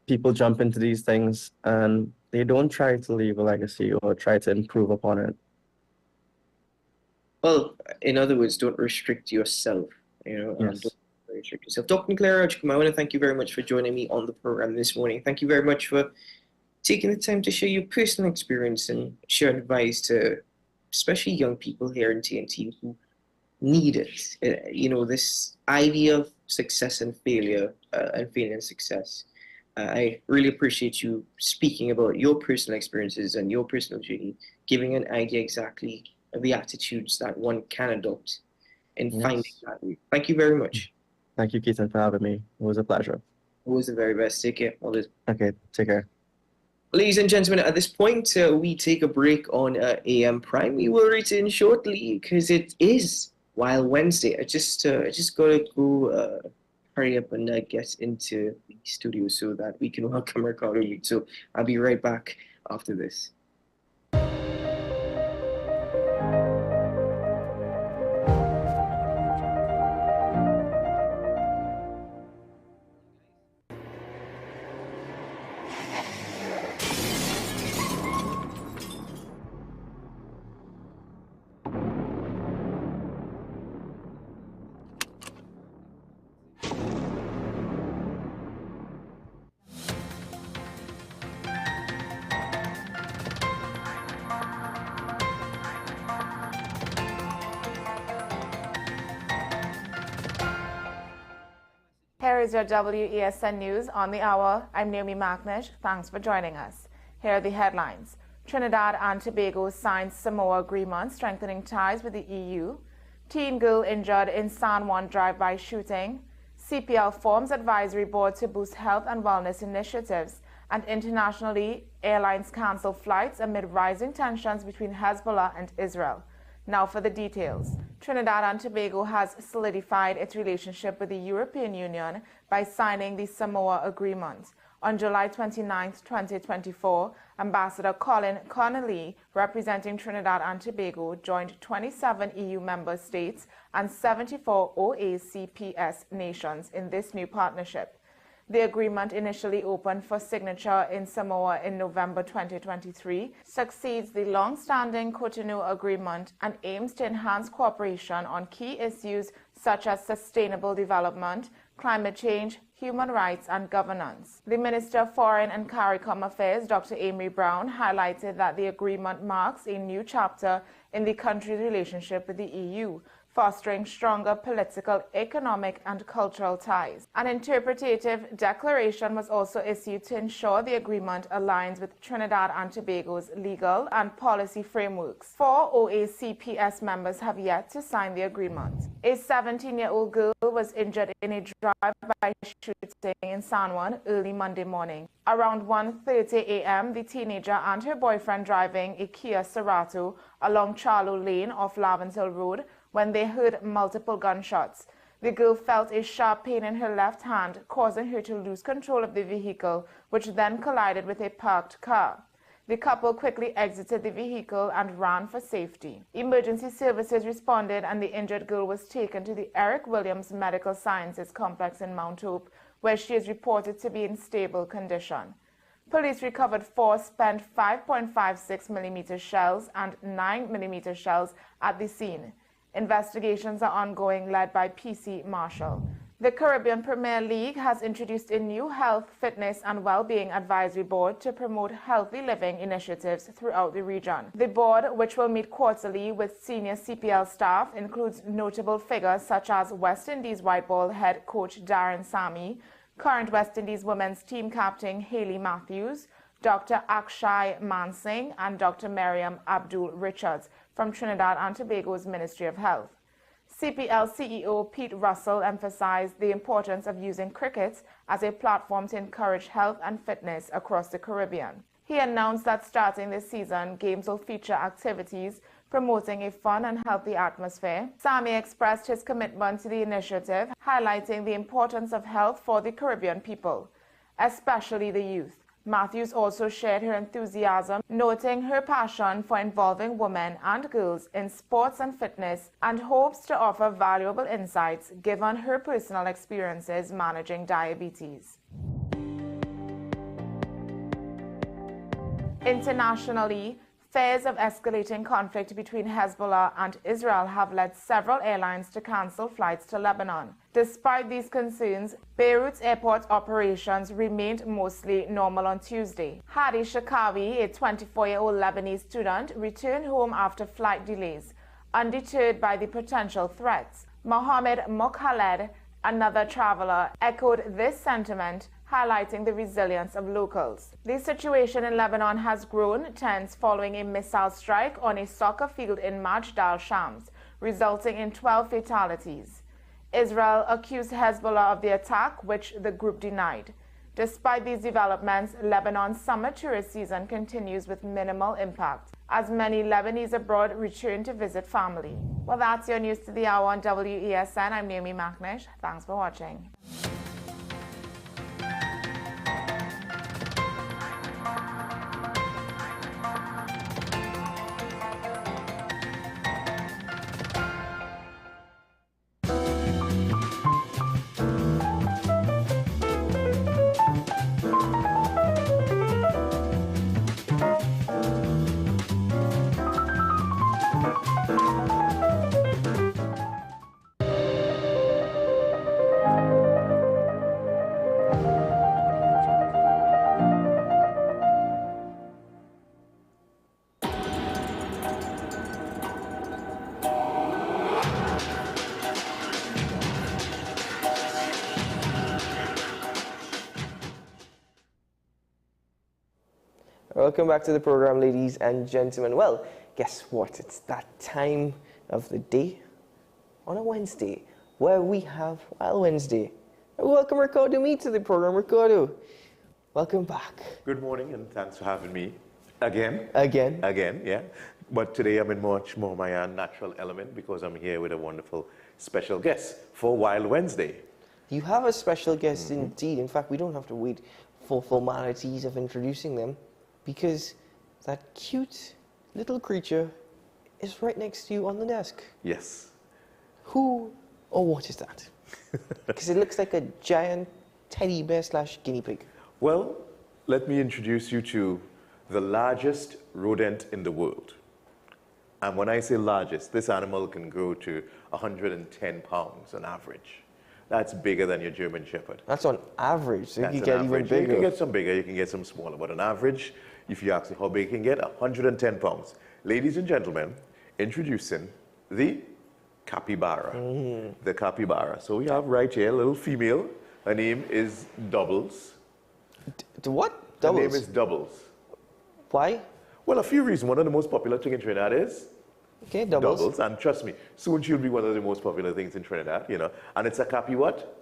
people jump into these things and they don't try to leave a legacy or try to improve upon it. Well, in other words, don't restrict yourself. Yes. Don't restrict yourself. Dr. Claire, I want to thank you very much for joining me on the program this morning. Thank you very much for taking the time to share your personal experience and share advice to especially young people here in TNT who need it. This idea of success and failure and failure and success. I really appreciate you speaking about your personal experiences and your personal journey, giving an idea exactly of the attitudes that one can adopt in finding that way. Thank you very much. Thank you, Keaton, for having me. It was a pleasure. It was the very best. Take care. Okay, take care. Ladies and gentlemen, at this point, we take a break on AM Prime. We will return shortly because it is Wild Wednesday. I just gotta go hurry up and get into the studio so that we can welcome Ricardo Mead. So I'll be right back after this. Here is your WESN News on the hour. I'm Naomi Macnish. Thanks for joining us. Here are the headlines. Trinidad and Tobago signs Samoa agreement strengthening ties with the EU. Teen girl injured in San Juan drive-by shooting. CPL forms advisory board to boost health and wellness initiatives. And internationally, airlines cancel flights amid rising tensions between Hezbollah and Israel. Now for the details. Trinidad and Tobago has solidified its relationship with the European Union by signing the Samoa Agreement. On July 29, 2024, Ambassador Colin Connolly, representing Trinidad and Tobago, joined 27 EU member states and 74 OACPS nations in this new partnership. The agreement, initially opened for signature in Samoa in November 2023, succeeds the long-standing Cotonou Agreement and aims to enhance cooperation on key issues such as sustainable development, climate change, human rights, and governance. The Minister of Foreign and CARICOM Affairs, Dr. Amy Brown, highlighted that the agreement marks a new chapter in the country's relationship with the EU, fostering stronger political, economic, and cultural ties. An interpretative declaration was also issued to ensure the agreement aligns with Trinidad and Tobago's legal and policy frameworks. 4 OACPS members have yet to sign the agreement. A 17-year-old girl was injured in a drive-by shooting in San Juan early Monday morning. Around 1:30 a.m., the teenager and her boyfriend driving a Kia Cerato along Charlo Lane off Laventille Road when they heard multiple gunshots. The girl felt a sharp pain in her left hand, causing her to lose control of the vehicle, which then collided with a parked car. The couple quickly exited the vehicle and ran for safety. Emergency services responded and the injured girl was taken to the Eric Williams Medical Sciences Complex in Mount Hope, where she is reported to be in stable condition. Police recovered 4 spent 5.56mm shells and 9mm shells at the scene. Investigations are ongoing, led by PC Marshall. The Caribbean Premier League has introduced a new health, fitness, and well-being advisory board to promote healthy living initiatives throughout the region. The board, which will meet quarterly with senior CPL staff, includes notable figures such as West Indies white ball head coach Darren Sammy, current West Indies women's team captain Hayley Matthews, Dr. Akshay Mansingh, and Dr. Miriam Abdul Richards from Trinidad and Tobago's Ministry of Health. CPL CEO Pete Russell emphasized the importance of using cricket as a platform to encourage health and fitness across the Caribbean. He announced that starting this season, games will feature activities promoting a fun and healthy atmosphere. Sammy expressed his commitment to the initiative, highlighting the importance of health for the Caribbean people, especially the youth. Matthews also shared her enthusiasm, noting her passion for involving women and girls in sports and fitness, and hopes to offer valuable insights given her personal experiences managing diabetes. Internationally, fears of escalating conflict between Hezbollah and Israel have led several airlines to cancel flights to Lebanon. Despite these concerns, Beirut's airport operations remained mostly normal on Tuesday. Hadi Shakawi, a 24-year-old Lebanese student, returned home after flight delays, undeterred by the potential threats. Mohammed Mokhaled, another traveler, echoed this sentiment, highlighting the resilience of locals. The situation in Lebanon has grown tense following a missile strike on a soccer field in Majdal Shams, resulting in 12 fatalities. Israel accused Hezbollah of the attack, which the group denied. Despite these developments, Lebanon's summer tourist season continues with minimal impact, as many Lebanese abroad return to visit family. Well, that's your news to the hour on WESN. I'm Naomi Macnish. Thanks for watching. Welcome back to the program, ladies and gentlemen. Well, guess what? It's that time of the day on a Wednesday where we have Wild Wednesday. Welcome, Ricardo, me to the program. Ricardo, welcome back. Good morning, and thanks for having me again. Again, yeah. But today I'm in much more my natural element because I'm here with a wonderful special guest for Wild Wednesday. You have a special guest indeed. In fact, we don't have to wait for formalities of introducing them, because that cute little creature is right next to you on the desk. Yes. Who or what is that? Because it looks like a giant teddy bear / guinea pig? Well, let me introduce you to the largest rodent in the world. And when I say largest, this animal can grow to 110 pounds on average. That's bigger than your German Shepherd. That's on average, so That's you can get even bigger. You can get some bigger, you can get some smaller, but on average, if you ask me how big you can get, 110 pounds. Ladies and gentlemen, introducing the capybara. The capybara. So we have right here a little female. Her name is Doubles. What? Doubles? Her name is Doubles. Why? Well, a few reasons. One of the most popular things in Trinidad is doubles. And trust me, soon she'll be one of the most popular things in Trinidad, you know. And it's a capi what?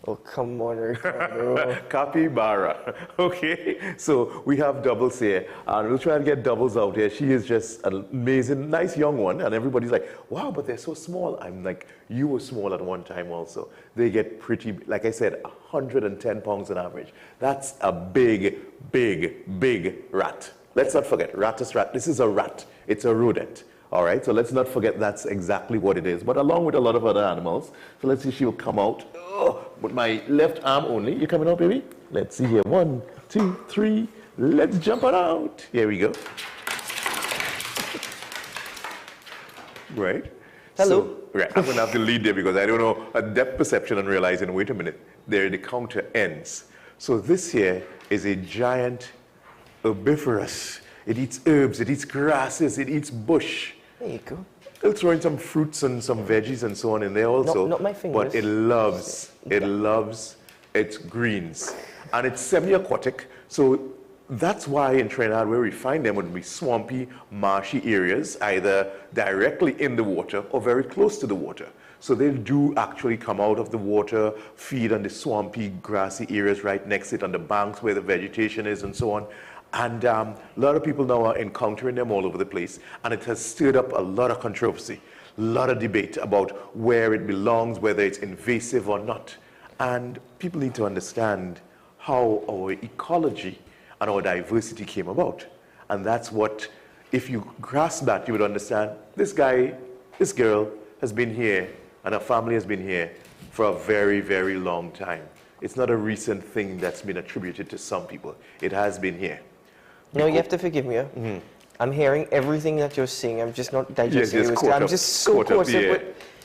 Oh, come on, Ricardo. Capybara. Okay, so we have Doubles here, and we'll try and get Doubles out here. She is just an amazing, nice young one, and everybody's like, wow, but they're so small. I'm like, you were small at one time also. They get pretty, like I said, 110 pounds on average. That's a big, big, big rat. Let's not forget, rat is rat. This is a rat. It's a rodent. All right, so let's not forget that's exactly what it is. But along with a lot of other animals, so let's see, she will come out. Oh, with my left arm only. You coming out, baby? Let's see here. 1, 2, 3. Let's jump it out. Here we go. Right. Hello. So, right, I'm going to have to lead there because I don't know a depth perception and realizing, wait a minute, there the counter ends. So this here is a giant herbivorous. It eats herbs, it eats grasses, it eats bush. There you go. It'll throw in some fruits and some veggies and so on in there also. Not my fingers. But it loves its greens. And it's semi-aquatic, so that's why in Trinidad where we find them would be swampy, marshy areas, either directly in the water or very close to the water. So they do actually come out of the water, feed on the swampy, grassy areas right next to it, on the banks where the vegetation is and so on. And a lot of people now are encountering them all over the place, and it has stirred up a lot of controversy, a lot of debate about where it belongs, whether it's invasive or not. And people need to understand how our ecology and our diversity came about. And that's what, if you grasp that, you would understand this guy, this girl has been here, and her family has been here for a very, very long time. It's not a recent thing that's been attributed to some people. It has been here. No, you have to forgive me. I'm hearing everything that you're saying. I'm just not digesting it. I'm just so caught up with...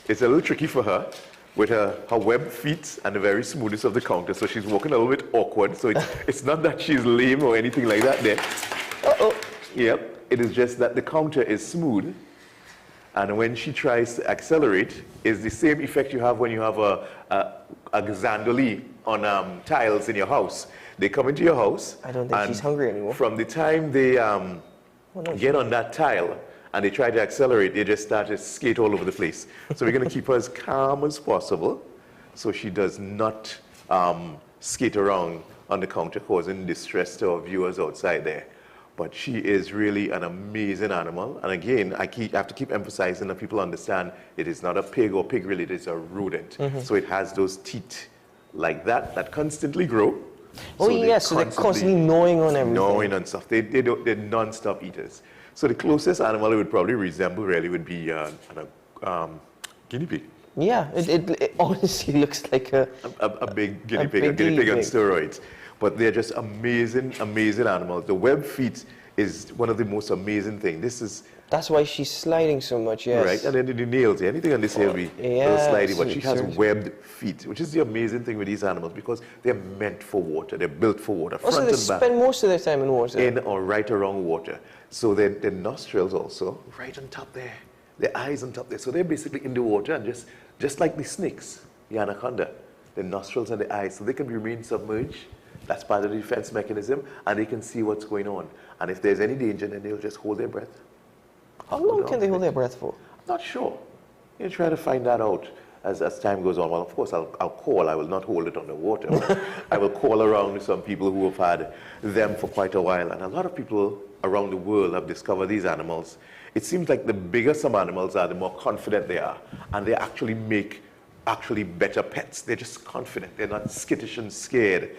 It's a little tricky for her with her webbed feet and the very smoothest of the counter. So she's walking a little bit awkward. So it's not that she's lame or anything like that there. Uh-oh. Yep. It is just that the counter is smooth. And when she tries to accelerate, it's the same effect you have when you have a xandoli on tiles in your house. They come into your house. I don't think she's hungry anymore. From the time they get on that tile and they try to accelerate, they just start to skate all over the place. So we're going to keep her as calm as possible so she does not skate around on the counter causing distress to our viewers outside there. But she is really an amazing animal. And again, I have to keep emphasizing that people understand it is not a pig or pig related, it's a rodent. So it has those teeth like that constantly grow. Oh, yes, so they're constantly gnawing on everything. Gnawing on stuff. They're non-stop eaters. So the closest animal it would probably resemble really would be a guinea pig. Yeah, it honestly looks like a big guinea pig, a guinea pig on steroids. But they're just amazing, amazing animals. The web feet is one of the most amazing things. That's why she's sliding so much, yes. Right, and then the nails, anything on this here will be a little slidey, but she has webbed feet, which is the amazing thing with these animals because they're meant for water. They're built for water, front and back. So they spend most of their time in water. In or right around water. So their nostrils also, right on top there. Their eyes on top there. So they're basically in the water and just like the snakes, the anaconda, the nostrils and the eyes, so they can remain submerged. That's part of the defense mechanism, and they can see what's going on. And if there's any danger, then they'll just hold their breath. How long can they hold their breath for? I'm not sure. You try to find that out as time goes on. Well, of course, I'll call. I will not hold it underwater. I will call around some people who have had them for quite a while. And a lot of people around the world have discovered these animals. It seems like the bigger some animals are, the more confident they are. And they actually make actually better pets. They're just confident. They're not skittish and scared.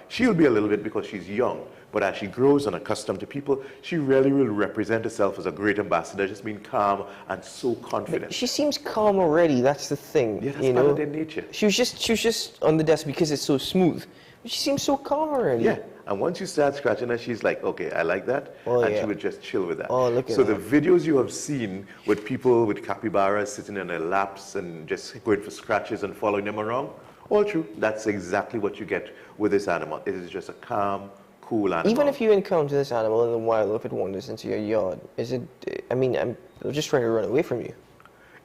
She'll be a little bit because she's young, but as she grows and accustomed to people, she really will represent herself as a great ambassador, just being calm and so confident. But she seems calm already. That's the thing. Yeah, that's part of their nature. She was just on the desk because it's so smooth. But she seems so calm already. Yeah. And once you start scratching her, she's like, okay, I like that. And she would just chill with that. Oh, look at so that. the videos you have seen with people with capybaras sitting in their laps and just going for scratches and following them around, all true. That's exactly what you get with this animal. It is just a calm, cool animal. Even if you encounter this animal in the wild, if it wanders into your yard, is it, I mean, I'm just trying to run away from you.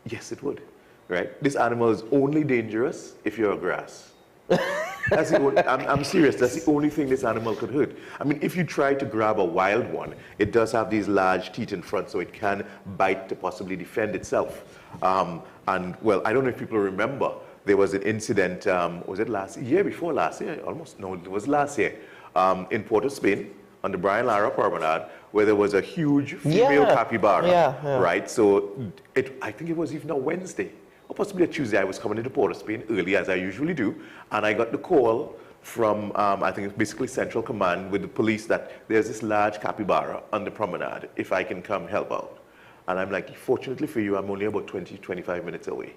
Yes, it would, right? This animal is only dangerous if you're grass. That's the only, I'm serious, that's the only thing this animal could hurt. I mean, if you try to grab a wild one, it does have these large teeth in front, so it can bite to possibly defend itself. And, well, I don't know if people remember, there was an incident, was it last year, before last year? Almost, no, it was last year, in Port of Spain, on the Brian Lara Promenade, where there was a huge female capybara, right? So I think it was even a Wednesday, or possibly a Tuesday. I was coming into Port of Spain early, as I usually do, and I got the call from, I think it's basically Central Command with the police that there's this large capybara on the promenade, if I can come help out. And I'm like, fortunately for you, I'm only about 20, 25 minutes away.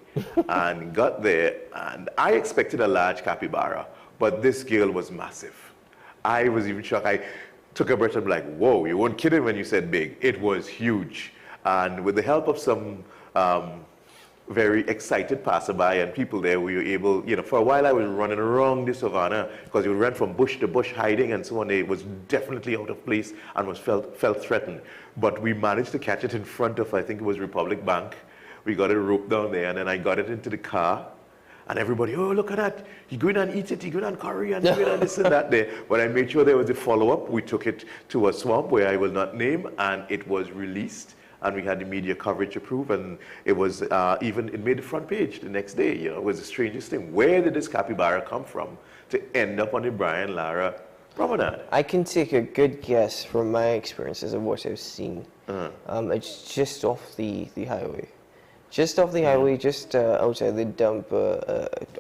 And got there, and I expected a large capybara, but this girl was massive. I was even shocked. I took a breath and I'm like, whoa, you weren't kidding when you said big. It was huge. And with the help of some very excited passerby and people there, we were able, you know, for a while I was running around the savannah because you ran from bush to bush hiding and so on. It was definitely out of place and was felt threatened. But we managed to catch it in front of, I think it was Republic Bank. We got it roped down there, and then I got it into the car. And everybody, oh, look at that. You go in and eat it, you go in and curry and this and that there. But I made sure there was a follow-up. We took it to a swamp where I will not name, and it was released. And we had the media coverage approved, and it was it made the front page the next day. You know, it was the strangest thing. Where did this capybara come from to end up on the Brian Lara Promenade? I can take a good guess from my experiences of what I've seen. It's just off the highway. Just off the highway, just outside the dump.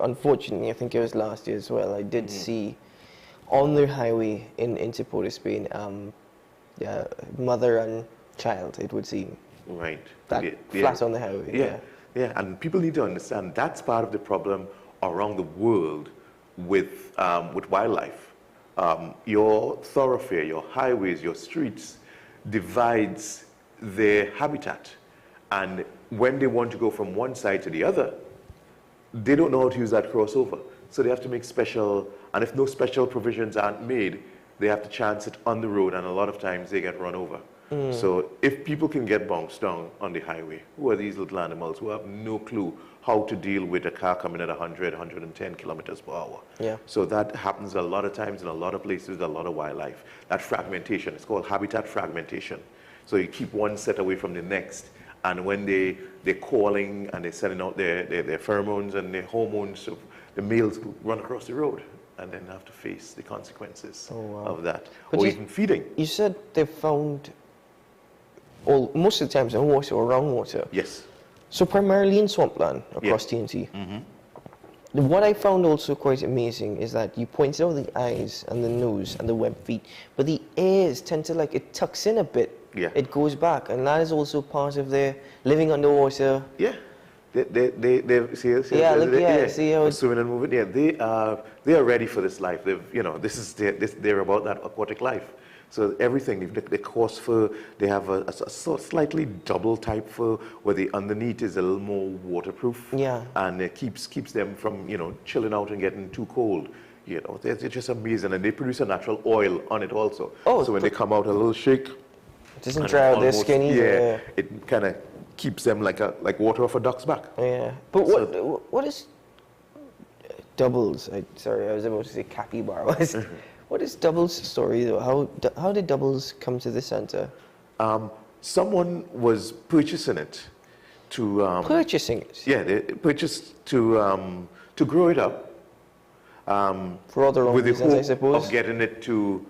Unfortunately, I think it was last year as well, I did see on the highway into Port of Spain, mother and child, it would seem. Right. Flat on the highway. Yeah, and people need to understand that's part of the problem around the world with wildlife. Your thoroughfare, your highways, your streets divides their habitat. And when they want to go from one side to the other, they don't know how to use that crossover. So they have to make special, and if no special provisions aren't made, they have to chance it on the road, and a lot of times they get run over. So if people can get bounced down on the highway, who are these little animals who have no clue how to deal with a car coming at 100, 110 kilometers per hour? So that happens a lot of times in a lot of places with a lot of wildlife. That fragmentation, it's called habitat fragmentation. So you keep one set away from the next, and when they're calling and they're sending out their pheromones and their hormones, so the males run across the road and then have to face the consequences of that, or even feeding. You said they found most of the times in water or around water. Yes. So primarily in swampland across TNT. What I found also quite amazing is that you pointed out the eyes and the nose and the web feet, but the ears tend to, like, it tucks in a bit. It goes back, and that is also part of their living underwater. They see how it's swimming and moving. Yeah, they are ready for this life. They've, you know, they're about that aquatic life. So everything, they coarse fur, they have a slightly double type fur where the underneath is a little more waterproof. And it keeps them from, you know, chilling out and getting too cold. You know, they're just amazing, and they produce a natural oil on it also. So when they come out a little shake, it doesn't dry out their skin either. It kind of keeps them like water off a duck's back. But what is Doubles? Sorry, I was about to say capybara. What is Doubles' story though? How did Doubles come to the center? Someone was purchasing it to purchasing it. Yeah, they purchased to grow it up. For other reasons, I suppose. Of getting it to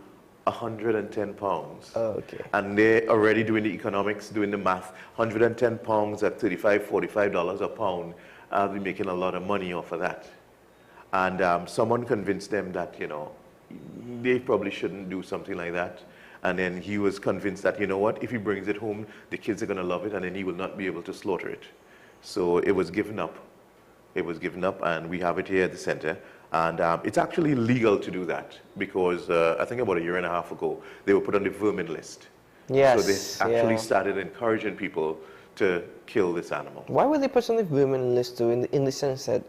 110 pounds. Okay. And they're already doing the economics, doing the math. 110 pounds at $35, $45 a pound. I'll be making a lot of money off of that. And someone convinced them that, you know, they probably shouldn't do something like that. And then he was convinced that, you know what, if he brings it home, the kids are going to love it, and then he will not be able to slaughter it. So it was given up. It was given up, and we have it here at the center. And it's actually legal to do that because I think about a year and a half ago, they were put on the vermin list. Yes. So they actually started encouraging people to kill this animal. Why were they put on the vermin list, though, in the sense that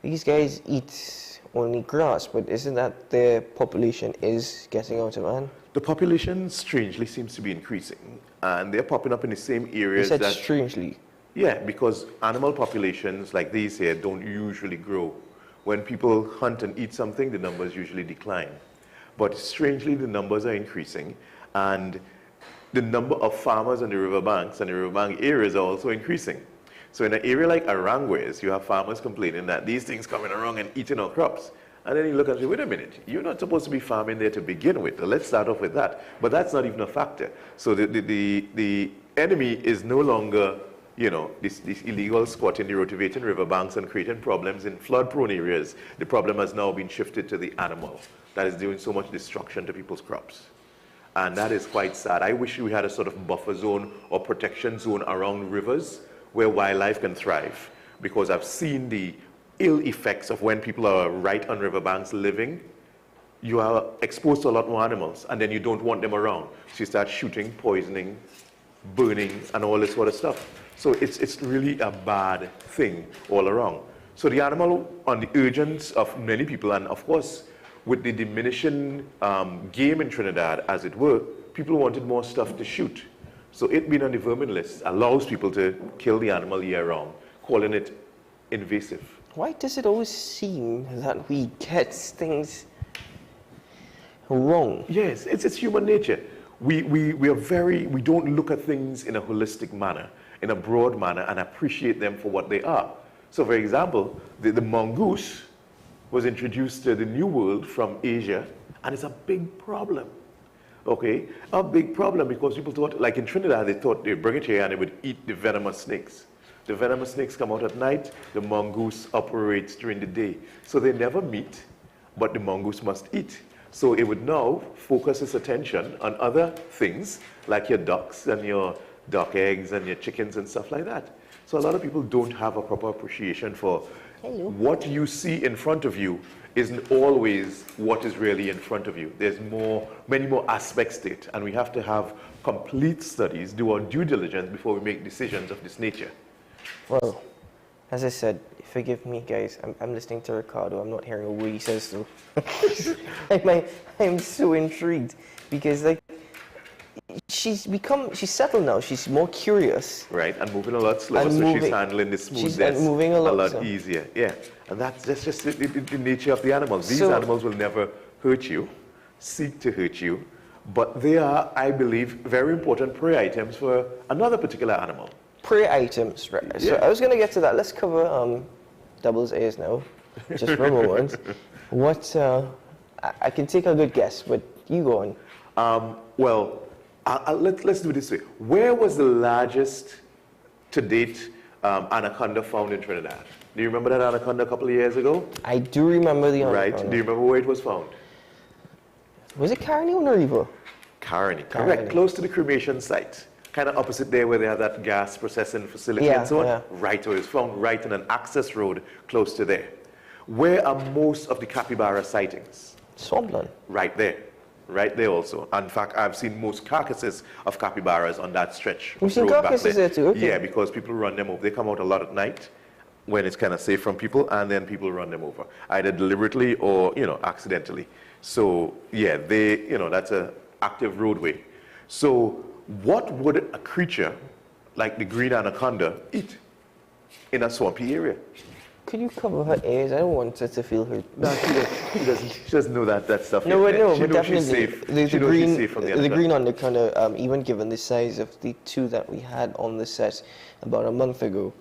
these guys eat only grass, but isn't that their population is getting out of hand? The population strangely seems to be increasing, and they're popping up in the same areas. You said strangely? Yeah, because animal populations like these here don't usually grow. When people hunt and eat something, the numbers usually decline. But strangely, the numbers are increasing, and the number of farmers on the riverbanks and the riverbank areas are also increasing. So in an area like Aranguez, you have farmers complaining that these things coming around and eating our crops. And then you look and say, wait a minute, you're not supposed to be farming there to begin with. Let's start off with that. But that's not even a factor. So the enemy is no longer, you know, this illegal squatting, the rotivating riverbanks and creating problems in flood-prone areas. The problem has now been shifted to the animal that is doing so much destruction to people's crops. And that is quite sad. I wish we had a sort of buffer zone or protection zone around rivers where wildlife can thrive. Because I've seen the ill effects of when people are right on riverbanks living. You are exposed to a lot more animals, and then you don't want them around. So you start shooting, poisoning, burning, and all this sort of stuff. So it's really a bad thing all around. So the animal, on the urgence of many people, and of course, with the diminishing game in Trinidad, as it were, people wanted more stuff to shoot. So it being on the vermin list allows people to kill the animal year-round, calling it invasive. Why does it always seem that we get things wrong? Yes, it's human nature. We don't look at things in a holistic manner, in a broad manner, and appreciate them for what they are. So for example, the mongoose was introduced to the New World from Asia, and it's a big problem. Okay, a big problem because people thought, like in Trinidad, they thought they'd bring it here and they would eat the venomous snakes. The venomous snakes come out at night, the mongoose operates during the day. So they never meet, but the mongoose must eat. So it would now focus its attention on other things, like your ducks and your duck eggs and your chickens and stuff like that. So a lot of people don't have a proper appreciation for what you see in front of you isn't always what is really in front of you. There's many more aspects to it, and we have to have complete studies, do our due diligence before we make decisions of this nature. Well, as I said, forgive me, guys. I'm listening to Ricardo. I'm not hearing a word he says, though. I'm so intrigued because, like, she's settled now. She's more curious. Right, and moving a lot slower, so she's handling the smoothness moving a lot easier. Yeah, and that's just the nature of the animals. These animals will never hurt you, seek to hurt you, but they are, I believe, very important prey items for another particular animal. Prey items, right? Yeah. So I was going to get to that. Let's cover doubles A's now, just for a moment. What? I can take a good guess, but you go on. Well, let's do it this way. Where was the largest to date anaconda found in Trinidad? Do you remember that anaconda a couple of years ago? I do remember the anaconda. Right. Do you remember where it was found? Was it Caroni or Nariva? Caroni, correct. Close to the cremation site. Kind of opposite there where they have that gas processing facility and so on. Yeah. Right, so it's found right on an access road close to there. Where are most of the capybara sightings? Swampland. Right there. Right there also. In fact, I've seen most carcasses of capybaras on that stretch. You've seen carcasses there too? Okay. Yeah, because people run them over. They come out a lot at night when it's kind of safe from people, and then people run them over, either deliberately or, accidentally. So, yeah, that's an active roadway. So, what would a creature like the green anaconda eat in a swampy area? Could you cover her ears? I don't want her to feel hurt. No, she doesn't know that stuff. No, yet. no, She but knows definitely she's safe. the green anaconda, even given the size of the two that we had on the set about a month ago,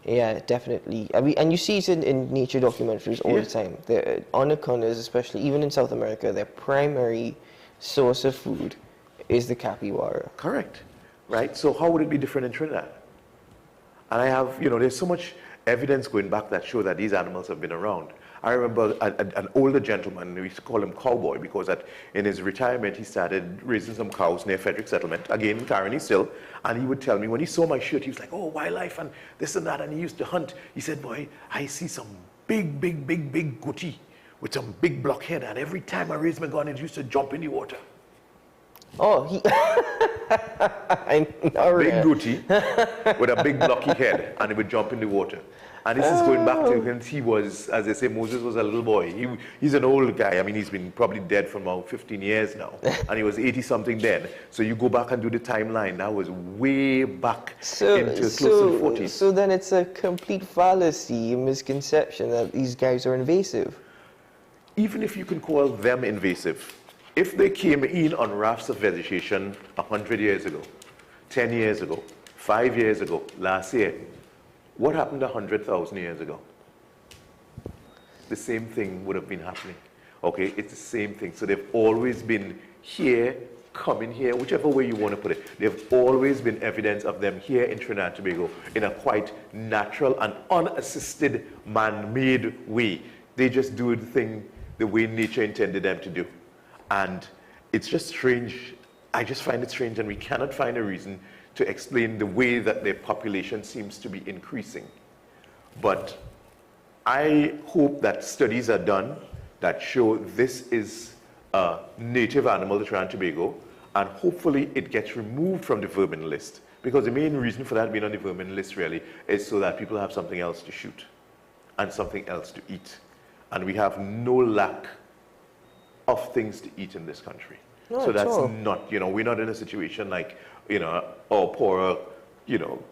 yeah, definitely. I mean, and you see it in nature documentaries all the time. The anacondas, especially even in South America, their primary source of food is the capybara. Correct. Right? So how would it be different in Trinidad? And I have, there's so much evidence going back that show that these animals have been around. I remember an older gentleman, we used to call him Cowboy, because in his retirement he started raising some cows near Frederick Settlement, again in Caroni still, and he would tell me, when he saw my shirt, he was like, oh, wildlife and this and that, and he used to hunt. He said, boy, I see some big goatee with some big blockhead, and every time I raise my gun, it used to jump in the water. Oh, big goatee with a big blocky head, and it would jump in the water. And this is going back to when he was, as they say, Moses was a little boy. He's an old guy. I mean, he's been probably dead for about 15 years now. And he was 80-something then. So you go back and do the timeline. That was way back into close to the 40s. So then it's a complete fallacy, misconception that these guys are invasive. Even if you can call them invasive, if they came in on rafts of vegetation 100 years ago, 10 years ago, 5 years ago, last year, what happened 100,000 years ago? The same thing would have been happening. Okay, it's the same thing. So they've always been here, coming here, whichever way you want to put it. They've always been evidence of them here in Trinidad and Tobago in a quite natural and unassisted, man-made way. They just do the thing the way nature intended them to do. And it's just strange. I just find it strange, and we cannot find a reason to explain the way that their population seems to be increasing. But I hope that studies are done that show this is a native animal to Trinidad and Tobago, and hopefully it gets removed from the vermin list. Because the main reason for that being on the vermin list really is so that people have something else to shoot and something else to eat. And we have no lack of things to eat in this country. So that's not, we're not in a situation like, our poorer,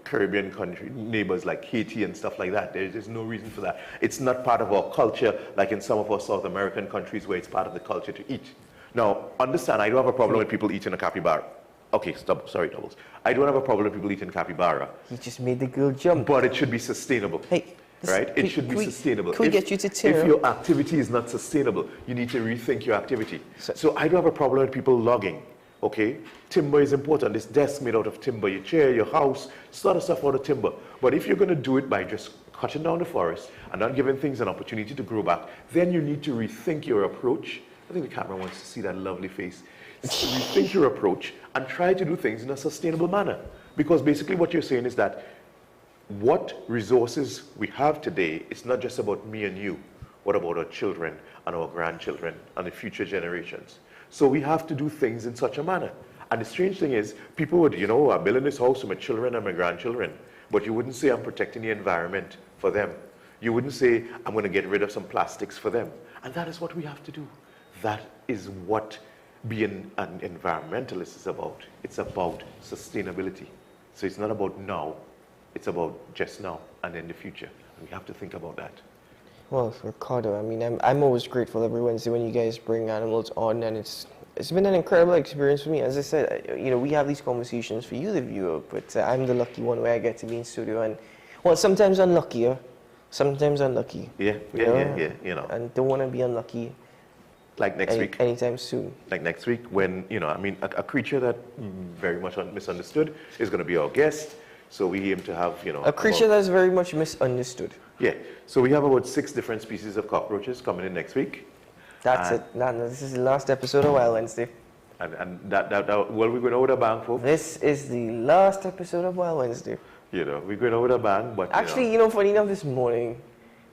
Caribbean country, neighbors like Haiti and stuff like that. There's no reason for that. It's not part of our culture like in some of our South American countries where it's part of the culture to eat. Now, understand, I don't have a problem with people eating a capybara. Okay, stop, sorry, Doubles. I don't have a problem with people eating capybara. You just made the girl jump. But it should be sustainable. Hey. Right? It should be sustainable. Could we get you to If your activity is not sustainable, you need to rethink your activity. So I don't have a problem with people logging, okay? Timber is important. This desk made out of timber, your chair, your house, it's a lot of stuff out of timber. But if you're going to do it by just cutting down the forest and not giving things an opportunity to grow back, then you need to rethink your approach. I think the camera wants to see that lovely face. Rethink your approach and try to do things in a sustainable manner. Because basically what you're saying is that what resources we have today is not just about me and you. What about our children and our grandchildren and the future generations? So we have to do things in such a manner. And the strange thing is, people would, I'm building this house for my children and my grandchildren, but you wouldn't say I'm protecting the environment for them. You wouldn't say I'm going to get rid of some plastics for them. And that is what we have to do. That is what being an environmentalist is about. It's about sustainability. So it's not about now. It's about just now and in the future. We have to think about that. Well, Ricardo, I mean, I'm always grateful every Wednesday when you guys bring animals on, and it's been an incredible experience for me. As I said, we have these conversations for you, the viewer, but I'm the lucky one where I get to be in studio, and well, sometimes unluckier, sometimes unlucky. Yeah. And don't want to be unlucky. Like next week. Anytime soon. Like next week, when a creature that very much misunderstood is going to be our guest. So we aim to have, a creature that's very much misunderstood. Yeah. So we have about 6 different species of cockroaches coming in next week. That's it. No, this is the last episode of Wild Wednesday. And that well, we're going over the bang, folks. This is the last episode of Wild Wednesday. We're going over the bang, but actually, funny enough, this morning,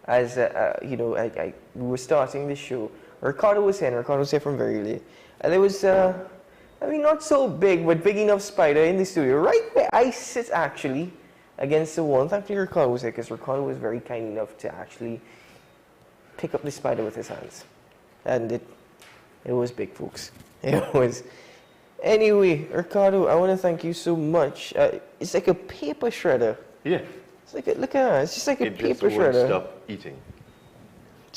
as we were starting the show, Ricardo was here from very late, and there was not so big, but big enough spider in the studio, right where I sit actually, against the wall. Thankfully Ricardo was here, because Ricardo was very kind enough to actually pick up the spider with his hands. And it was big, folks. It was. Anyway, Ricardo, I want to thank you so much. It's like a paper shredder. Yeah. It's like look at that. It's just like a paper shredder. It just won't stop eating.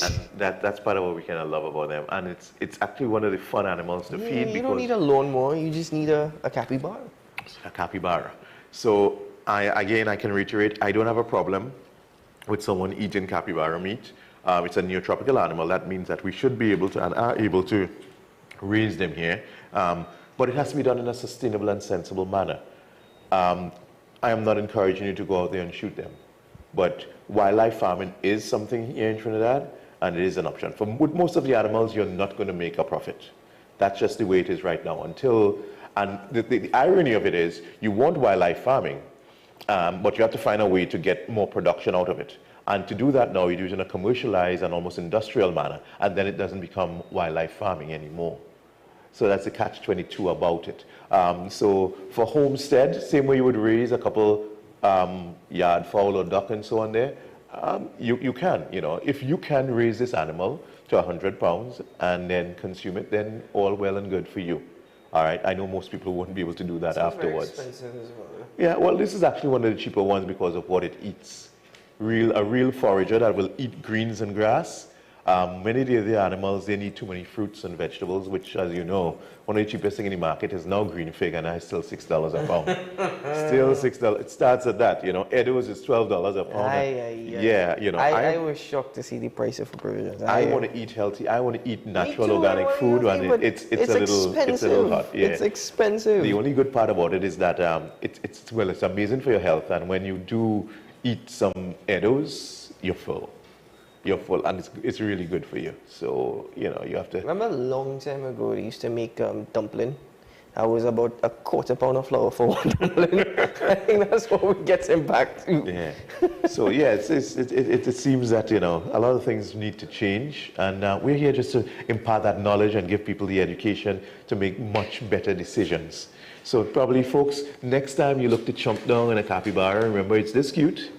And that's part of what we kind of love about them. And it's actually one of the fun animals to feed. You don't need a lawnmower, you just need a capybara. A capybara. So, I can reiterate, I don't have a problem with someone eating capybara meat. It's a neotropical animal. That means that we should be able to and are able to raise them here. But it has to be done in a sustainable and sensible manner. I am not encouraging you to go out there and shoot them. But wildlife farming is something here in Trinidad, and it is an option. With most of the animals, you're not going to make a profit. That's just the way it is right now. And the irony of it is, you want wildlife farming, but you have to find a way to get more production out of it. And to do that now, you do it in a commercialized and almost industrial manner, and then it doesn't become wildlife farming anymore. So that's the catch-22 about it. So for homestead, same way you would raise a couple yard fowl or duck and so on there, you can, if you can raise this animal to 100 pounds and then consume it, then all well and good for you. All right, I know most people wouldn't be able to do that afterwards. Very expensive as well. Yeah, well, this is actually one of the cheaper ones because of what it eats. A real forager that will eat greens and grass. Many of the animals, they need too many fruits and vegetables, which, as you know, one of the cheapest thing in the market is now green fig, and it's still $6 a pound. Still $6. It starts at that, Edo's is $12 a pound. I was shocked to see the price of provisions. I want to eat healthy. I want to eat natural organic food, and it's a little hot. Yeah. It's expensive. The only good part about it is that it's amazing for your health, and when you do eat some Edo's, you're full. You're full, and it's really good for you. So, you have to... Remember a long time ago, they used to make dumpling. That was about a quarter pound of flour for one dumpling. I think that's what we get him back to. Yeah. So, yeah, it seems that, a lot of things need to change. And we're here just to impart that knowledge and give people the education to make much better decisions. So probably, folks, next time you look to chomp down in a capybara, remember it's this cute.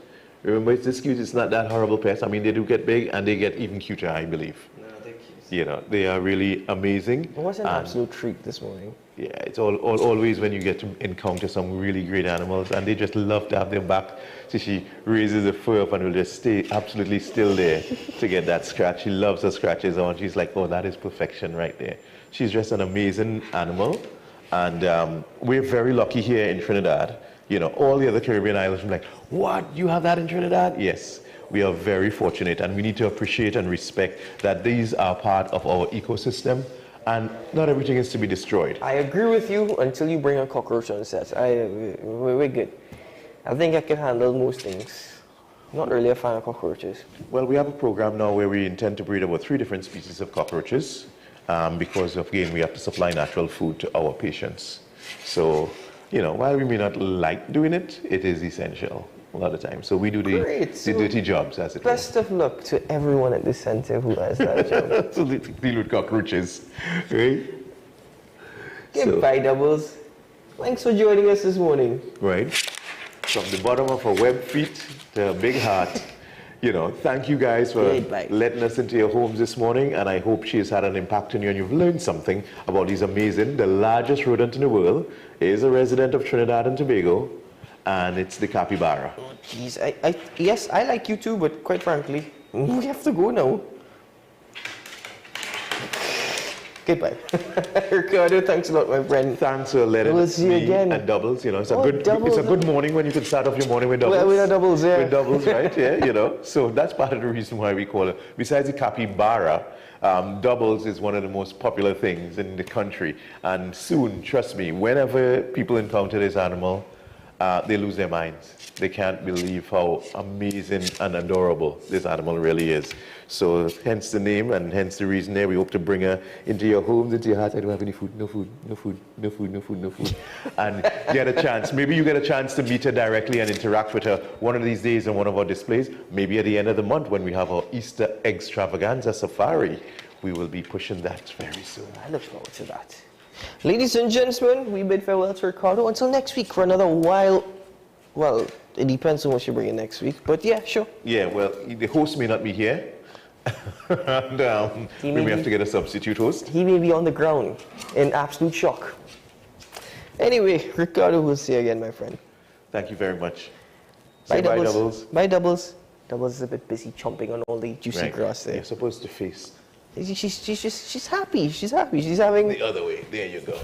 Remember, it's this cute. It's not that horrible pest. I mean, they do get big, and they get even cuter, I believe. No, they're cute. They are really amazing. It was an absolute treat this morning. Yeah, it's always when you get to encounter some really great animals, and they just love to have them back. So she raises the fur up and will just stay absolutely still there to get that scratch. She loves her scratches on. She's like, oh, that is perfection right there. She's just an amazing animal, and we're very lucky here in Trinidad. All the other Caribbean islands are like, what? You have that in Trinidad? Yes, we are very fortunate, and we need to appreciate and respect that these are part of our ecosystem, and not everything is to be destroyed. I agree with you until you bring a cockroach on set. We're good. I think I can handle most things. I'm not really a fan of cockroaches. Well, we have a program now where we intend to breed about 3 different species of cockroaches because, again, we have to supply natural food to our patients. So, while we may not like doing it, it is essential a lot of times. So we do the dirty jobs, as it were. Best of luck to everyone at the center who has that job. So they deal with cockroaches, right? Goodbye, Doubles. Thanks for joining us this morning. Right. From the bottom of a web feet to a big heart. Thank you guys for letting us into your homes this morning, and I hope she has had an impact on you and you've learned something about these amazing, the largest rodent in the world is a resident of Trinidad and Tobago, and it's the capybara. Oh, jeez. Yes, I like you too, but quite frankly, we have to go now. Goodbye. Ricardo, thanks a lot, my friend. Thanks for letting me again. And Doubles, it's a good morning when you can start off your morning with Doubles. With Doubles, yeah. With Doubles, right? Yeah, So that's part of the reason why we call it. Besides the capybara, Doubles is one of the most popular things in the country. And soon, trust me, whenever people encounter this animal, they lose their minds. They can't believe how amazing and adorable this animal really is. So hence the name and hence the reason there. We hope to bring her into your homes, into your hearts. I don't have any food, no food, no food, no food, no food, no food. And get a chance. Maybe you get a chance to meet her directly and interact with her one of these days on one of our displays. Maybe at the end of the month when we have our Easter extravaganza safari. We will be pushing that very soon. I look forward to that. Ladies and gentlemen, we bid farewell to Ricardo until next week for another while. Well, it depends on what you bring in next week, but yeah, sure. Yeah, well, the host may not be here. And we may have to get a substitute host. He may be on the ground in absolute shock. Anyway, Ricardo, we'll see you again, my friend. Thank you very much. Bye, Doubles. Bye, Doubles. Doubles is a bit busy chomping on all the juicy grass there. You're supposed to face. She's happy. She's happy. She's having... The other way. There you go.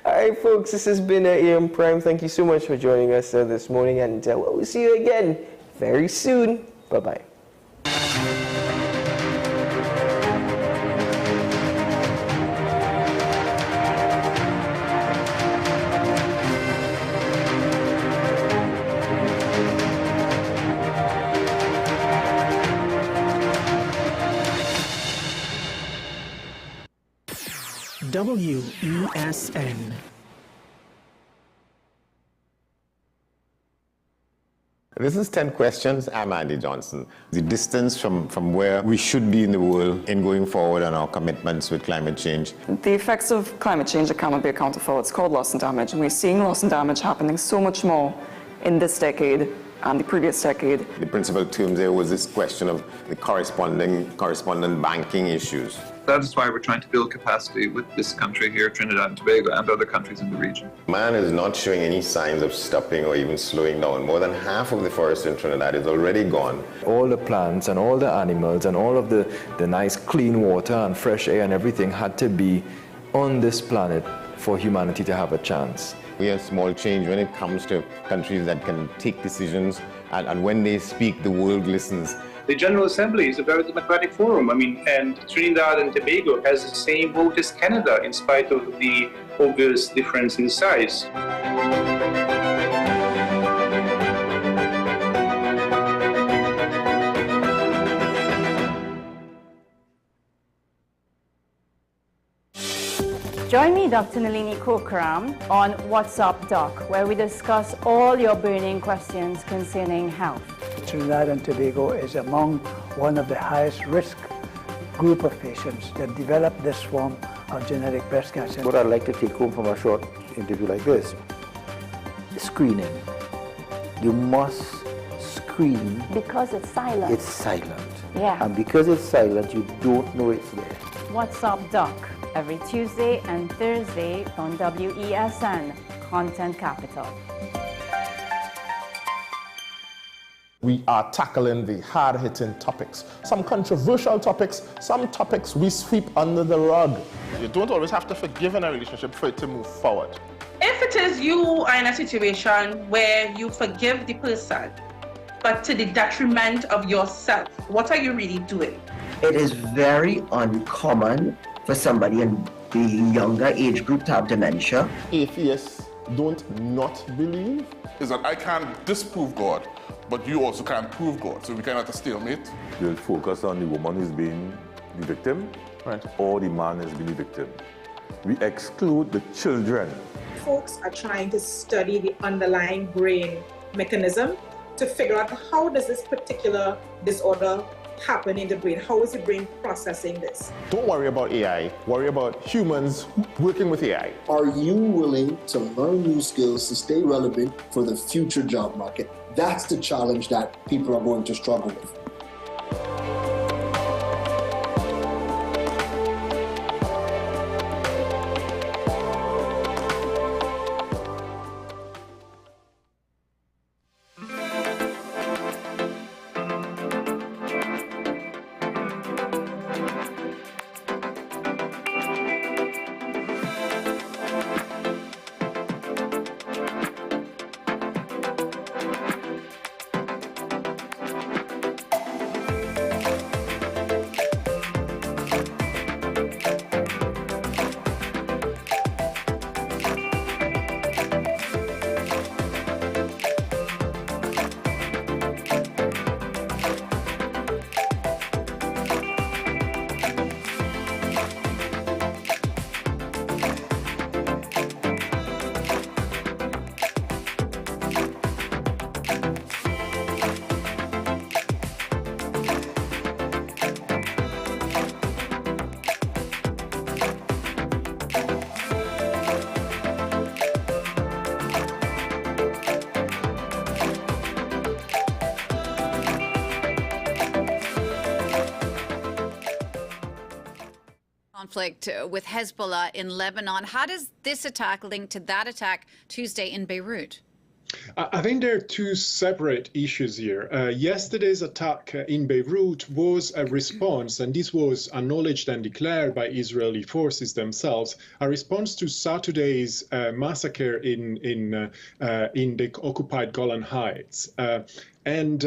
All right, folks, this has been AM Prime. Thank you so much for joining us this morning, and we'll see you again very soon. Bye-bye. WESN. This is 10 Questions. I'm Andy Johnson. The distance from where we should be in the world in going forward on our commitments with climate change. The effects of climate change that cannot be accounted for, it's called loss and damage, and we're seeing loss and damage happening so much more in this decade and the previous decade. The principal term there was this question of the correspondent banking issues. That is why we're trying to build capacity with this country here, Trinidad and Tobago, and other countries in the region. Man is not showing any signs of stopping or even slowing down. More than half of the forest in Trinidad is already gone. All the plants and all the animals and all of the nice clean water and fresh air and everything had to be on this planet for humanity to have a chance. We have small change when it comes to countries that can take decisions, and when they speak, the world listens. The General Assembly is a very democratic forum. And Trinidad and Tobago has the same vote as Canada in spite of the obvious difference in size. Join me, Dr. Nalini Kokram, on What's Up Doc, where we discuss all your burning questions concerning health. Trinidad and Tobago is among one of the highest risk group of patients that develop this form of genetic breast cancer. What I'd like to take home from a short interview like this, screening. You must screen. Because it's silent. It's silent. Yeah. And because it's silent, you don't know it's there. What's Up Doc, every Tuesday and Thursday on WESN, Content Capital. We are tackling the hard-hitting topics, some controversial topics, some topics we sweep under the rug. You don't always have to forgive in a relationship for it to move forward. If it is you are in a situation where you forgive the person, but to the detriment of yourself, what are you really doing? It is very uncommon for somebody in the younger age group to have dementia. Atheists don't not believe. Is that I can't disprove God, but you also can't prove God, so we kind of at a stalemate. You'll focus on the woman who's being the victim, right, or the man who's being the victim. We exclude the children. Folks are trying to study the underlying brain mechanism to figure out how does this particular disorder happen in the brain? How is the brain processing this? Don't worry about AI, worry about humans working with AI. Are you willing to learn new skills to stay relevant for the future job market? That's the challenge that people are going to struggle with. Conflict with Hezbollah in Lebanon. How does this attack link to that attack Tuesday in Beirut? I think there are two separate issues here. Yesterday's attack in Beirut was a response, and this was acknowledged and declared by Israeli forces themselves, a response to Saturday's massacre in the occupied Golan Heights. And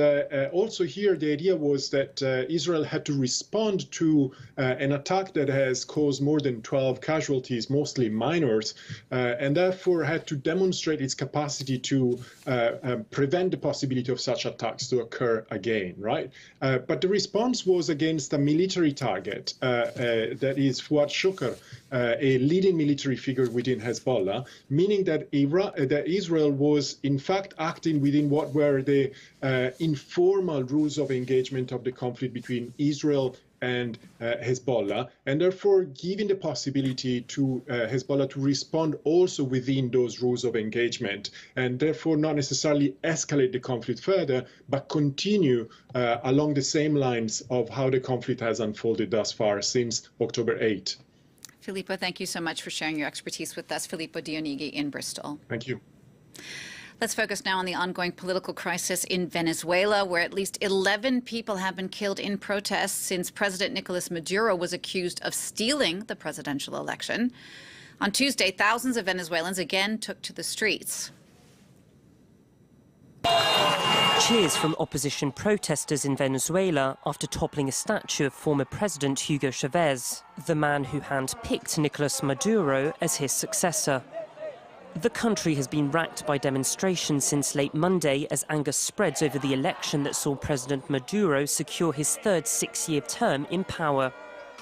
also here, the idea was that Israel had to respond to an attack that has caused more than 12 casualties, mostly minors, and therefore had to demonstrate its capacity to prevent the possibility of such attacks to occur again, right? But the response was against a military target, that is Fuad Shukr, a leading military figure within Hezbollah, meaning that Israel was in fact acting within what were the informal rules of engagement of the conflict between Israel and Hezbollah, and therefore giving the possibility to Hezbollah to respond also within those rules of engagement, and therefore not necessarily escalate the conflict further, but continue along the same lines of how the conflict has unfolded thus far since October 8. Filippo, thank you so much for sharing your expertise with us. Filippo Dionigi in Bristol. Thank you. Let's focus now on the ongoing political crisis in Venezuela, where at least 11 people have been killed in protests since President Nicolas Maduro was accused of stealing the presidential election. On Tuesday, thousands of Venezuelans again took to the streets. Cheers from opposition protesters in Venezuela after toppling a statue of former President Hugo Chavez, the man who handpicked Nicolas Maduro as his successor. The country has been racked by demonstrations since late Monday as anger spreads over the election that saw President Maduro secure his third 6-year term in power.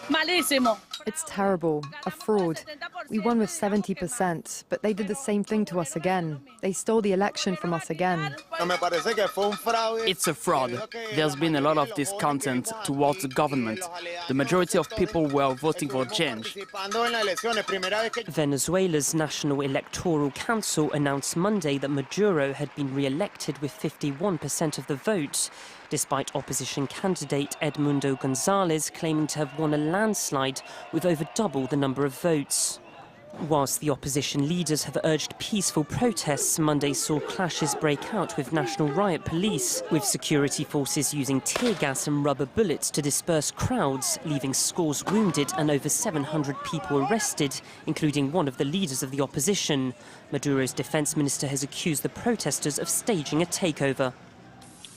Malísimo. It's terrible, a fraud. We won with 70%, but they did the same thing to us again. They stole the election from us again. It's a fraud. There's been a lot of discontent towards the government. The majority of people were voting for change. Venezuela's National Electoral Council announced Monday that Maduro had been re-elected with 51% of the vote, despite opposition candidate Edmundo Gonzalez claiming to have won a landslide with over double the number of votes. Whilst the opposition leaders have urged peaceful protests, Monday saw clashes break out with National Riot Police, with security forces using tear gas and rubber bullets to disperse crowds, leaving scores wounded and over 700 people arrested, including one of the leaders of the opposition. Maduro's defense minister has accused the protesters of staging a takeover.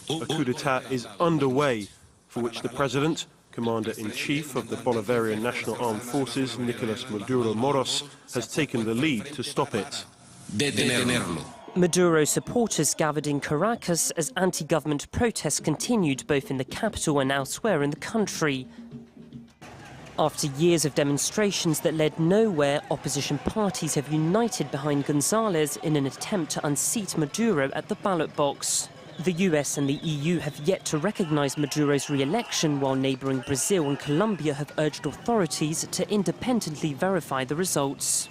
A coup d'etat is underway, for which the president, Commander-in-Chief of the Bolivarian National Armed Forces, Nicolas Maduro Moros, has taken the lead to stop it. Maduro supporters gathered in Caracas as anti-government protests continued both in the capital and elsewhere in the country. After years of demonstrations that led nowhere, opposition parties have united behind Gonzalez in an attempt to unseat Maduro at the ballot box. The US and the EU have yet to recognize Maduro's re-election, while neighboring Brazil and Colombia have urged authorities to independently verify the results.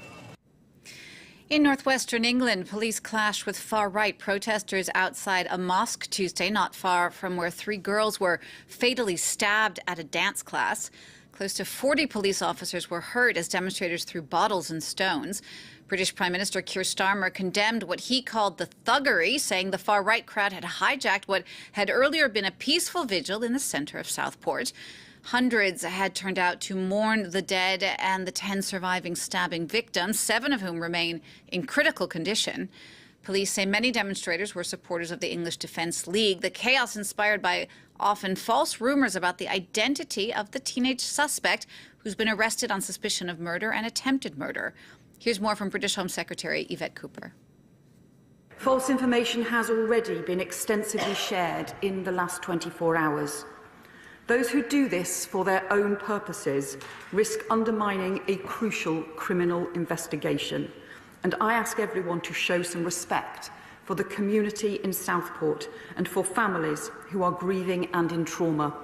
In northwestern England, police clashed with far-right protesters outside a mosque Tuesday, not far from where 3 girls were fatally stabbed at a dance class. Close to 40 police officers were hurt as demonstrators threw bottles and stones. British Prime Minister Keir Starmer condemned what he called the thuggery, saying the far-right crowd had hijacked what had earlier been a peaceful vigil in the centre of Southport. Hundreds had turned out to mourn the dead and the 10 surviving stabbing victims, 7 of whom remain in critical condition. Police say many demonstrators were supporters of the English Defence League. The chaos inspired by often false rumours about the identity of the teenage suspect who's been arrested on suspicion of murder and attempted murder. Here's more from British Home Secretary Yvette Cooper. False information has already been extensively shared in the last 24 hours. Those who do this for their own purposes risk undermining a crucial criminal investigation. And I ask everyone to show some respect for the community in Southport and for families who are grieving and in trauma.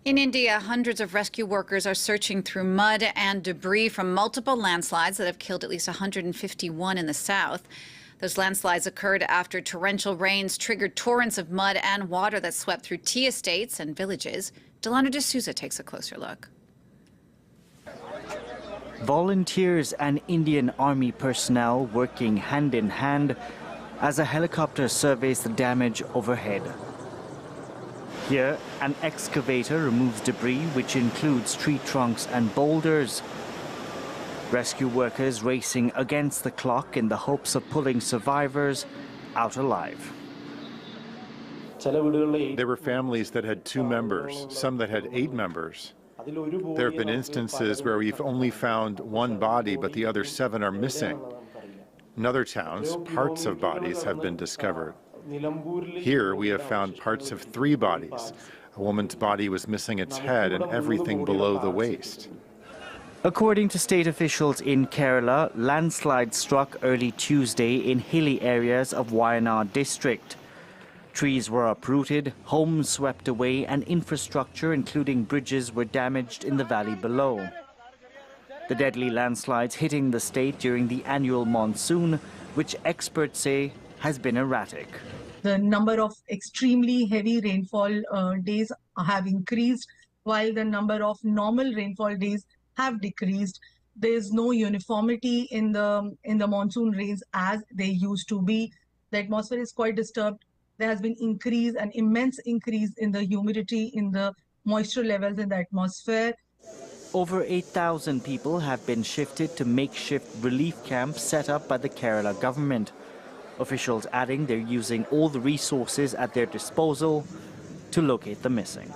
In India, hundreds of rescue workers are searching through mud and debris from multiple landslides that have killed at least 151 in the south. Those landslides occurred after torrential rains triggered torrents of mud and water that swept through tea estates and villages. Delano D'Souza takes a closer look. Volunteers and Indian Army personnel working hand in hand as a helicopter surveys the damage overhead. Here, an excavator removes debris, which includes tree trunks and boulders. Rescue workers racing against the clock in the hopes of pulling survivors out alive. There were families that had 2 members, some that had 8 members. There have been instances where we've only found 1 body, but the other 7 are missing. In other towns, parts of bodies have been discovered. Here, we have found parts of 3 bodies. A woman's body was missing its head and everything below the waist. According to state officials in Kerala, landslides struck early Tuesday in hilly areas of Wayanad district. Trees were uprooted, homes swept away, and infrastructure, including bridges, were damaged in the valley below. The deadly landslides hitting the state during the annual monsoon, which experts say has been erratic. The number of extremely heavy rainfall days have increased, while the number of normal rainfall days have decreased. There is no uniformity in the monsoon rains as they used to be. The atmosphere is quite disturbed. There has been an immense increase in the humidity, in the moisture levels in the atmosphere. Over 8,000 people have been shifted to makeshift relief camps set up by the Kerala government. Officials adding they're using all the resources at their disposal to locate the missing.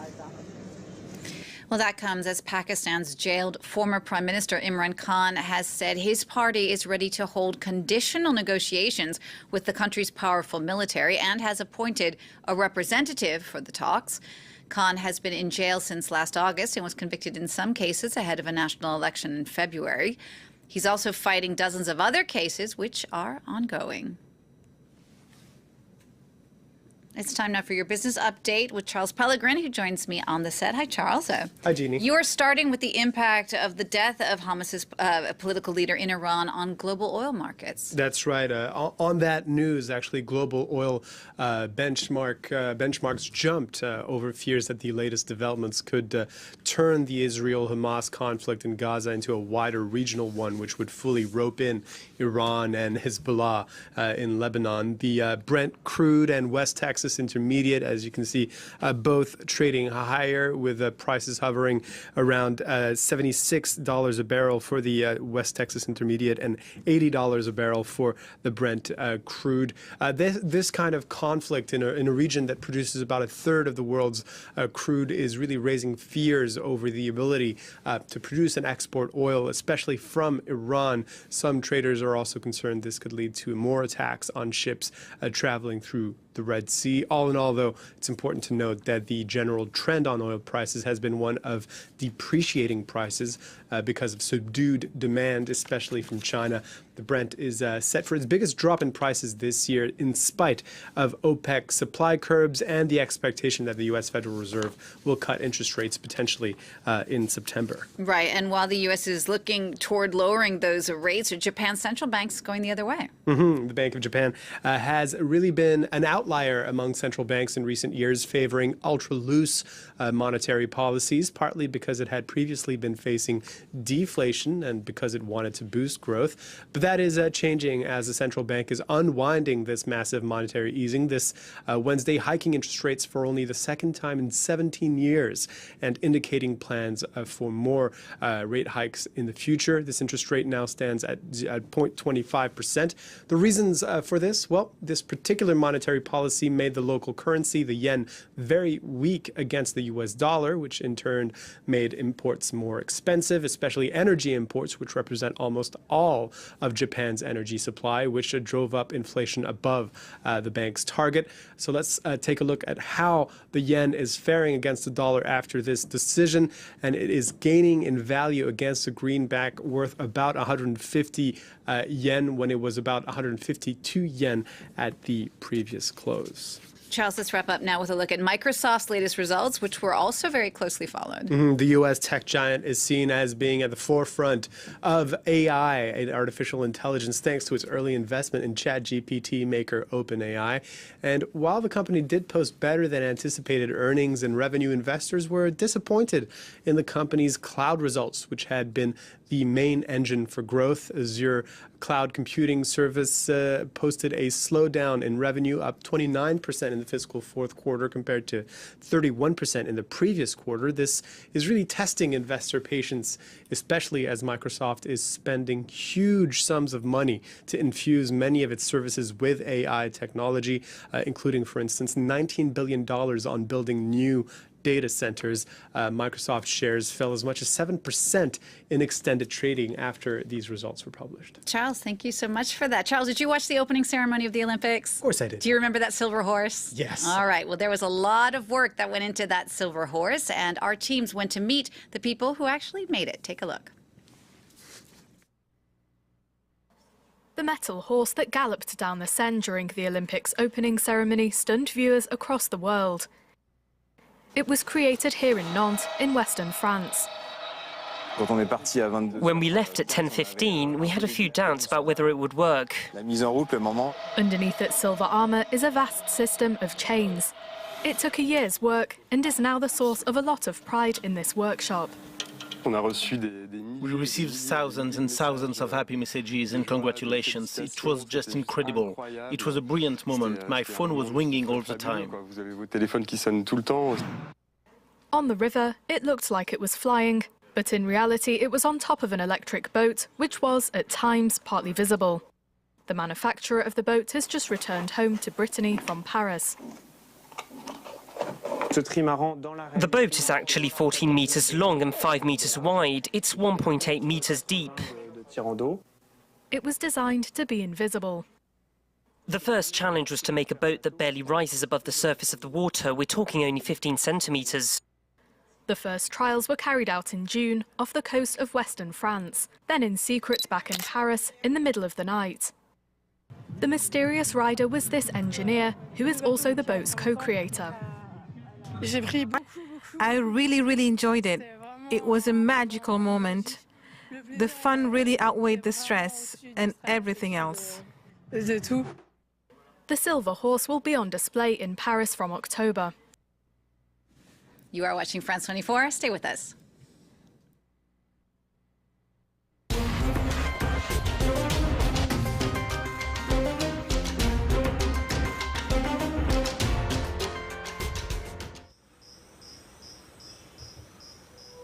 Well, that comes as Pakistan's jailed former Prime Minister Imran Khan has said his party is ready to hold conditional negotiations with the country's powerful military and has appointed a representative for the talks. Khan has been in jail since last August and was convicted in some cases ahead of a national election in February. He's also fighting dozens of other cases which are ongoing. It's time now for your business update with Charles Pellegrin, who joins me on the set. Hi, Charles. Hi, Jeannie. You are starting with the impact of the death of Hamas's political leader in Iran on global oil markets. That's right. On that news, actually, global oil benchmarks jumped over fears that the latest developments could turn the Israel-Hamas conflict in Gaza into a wider regional one, which would fully rope in Iran and Hezbollah in Lebanon. The Brent crude and West Texas Intermediate, as you can see, both trading higher with prices hovering around $76 a barrel for the West Texas Intermediate and $80 a barrel for the Brent crude. This kind of conflict in a region that produces about a third of the world's crude is really raising fears over the ability to produce and export oil, especially from Iran. Some traders are also concerned this could lead to more attacks on ships traveling through the Red Sea. All in all, though, it's important to note that the general trend on oil prices has been one of depreciating prices because of subdued demand, especially from China. The Brent is set for its biggest drop in prices this year in spite of OPEC supply curbs and the expectation that the U.S. Federal Reserve will cut interest rates potentially in September. Right. And while the U.S. is looking toward lowering those rates, Japan's central bank's going the other way. The Bank of Japan has really been an outlier among central banks in recent years, favoring ultra-loose monetary policies, partly because it had previously been facing deflation and because it wanted to boost growth. But that is changing as the central bank is unwinding this massive monetary easing this Wednesday, hiking interest rates for only the second time in 17 years and indicating plans for more rate hikes in the future. This interest rate now stands at 0.25%. The reasons for this, well, this particular monetary policy made the local currency, the yen, very weak against the U.S. dollar, which in turn made imports more expensive, especially energy imports, which represent almost all of Japan's energy supply, which drove up inflation above the bank's target. So let's take a look at how the yen is faring against the dollar after this decision, and it is gaining in value against the greenback, worth about 150 yen when it was about 152 yen at the previous close. Charles, let's wrap up now with a look at Microsoft's latest results, which were also very closely followed. The U.S. tech giant is seen as being at the forefront of AI and artificial intelligence thanks to its early investment in ChatGPT maker OpenAI. And while the company did post better than anticipated earnings and revenue, investors were disappointed in the company's cloud results, which had been the main engine for growth. Azure cloud computing service posted a slowdown in revenue, up 29% in in the fiscal fourth quarter compared to 31% in the previous quarter. This is really testing investor patience, especially as Microsoft is spending huge sums of money to infuse many of its services with AI technology, including, for instance, $19 billion on building new data centers. Microsoft shares fell as much as 7% in extended trading after these results were published. Charles, thank you so much for that. Charles, did you watch the opening ceremony of the Olympics? Of course I did. Do you remember that silver horse? Yes. All right. Well, there was a lot of work that went into that silver horse, and our teams went to meet the people who actually made it. Take a look. The metal horse that galloped down the Seine during the Olympics opening ceremony stunned viewers across the world. It was created here in Nantes, in western France. When we left at 10:15, we had a few doubts about whether it would work. Underneath its silver armour is a vast system of chains. It took a year's work and is now the source of a lot of pride in this workshop. We received thousands and thousands of happy messages and congratulations. It was just incredible. It was a brilliant moment. My phone was ringing all the time. On the river, it looked like it was flying, but in reality it was on top of an electric boat, which was, at times, partly visible. The manufacturer of the boat has just returned home to Brittany from Paris. The boat is actually 14 meters long and 5 meters wide. It's 1.8 meters deep. It was designed to be invisible. The first challenge was to make a boat that barely rises above the surface of the water. We're talking only 15 centimeters. The first trials were carried out in June off the coast of western France, then in secret back in Paris in the middle of the night. The mysterious rider was this engineer, who is also the boat's co-creator. I really enjoyed it. It was a magical moment. The fun really outweighed the stress and everything else. The silver horse will be on display in Paris from October. You are watching France 24. Stay with us.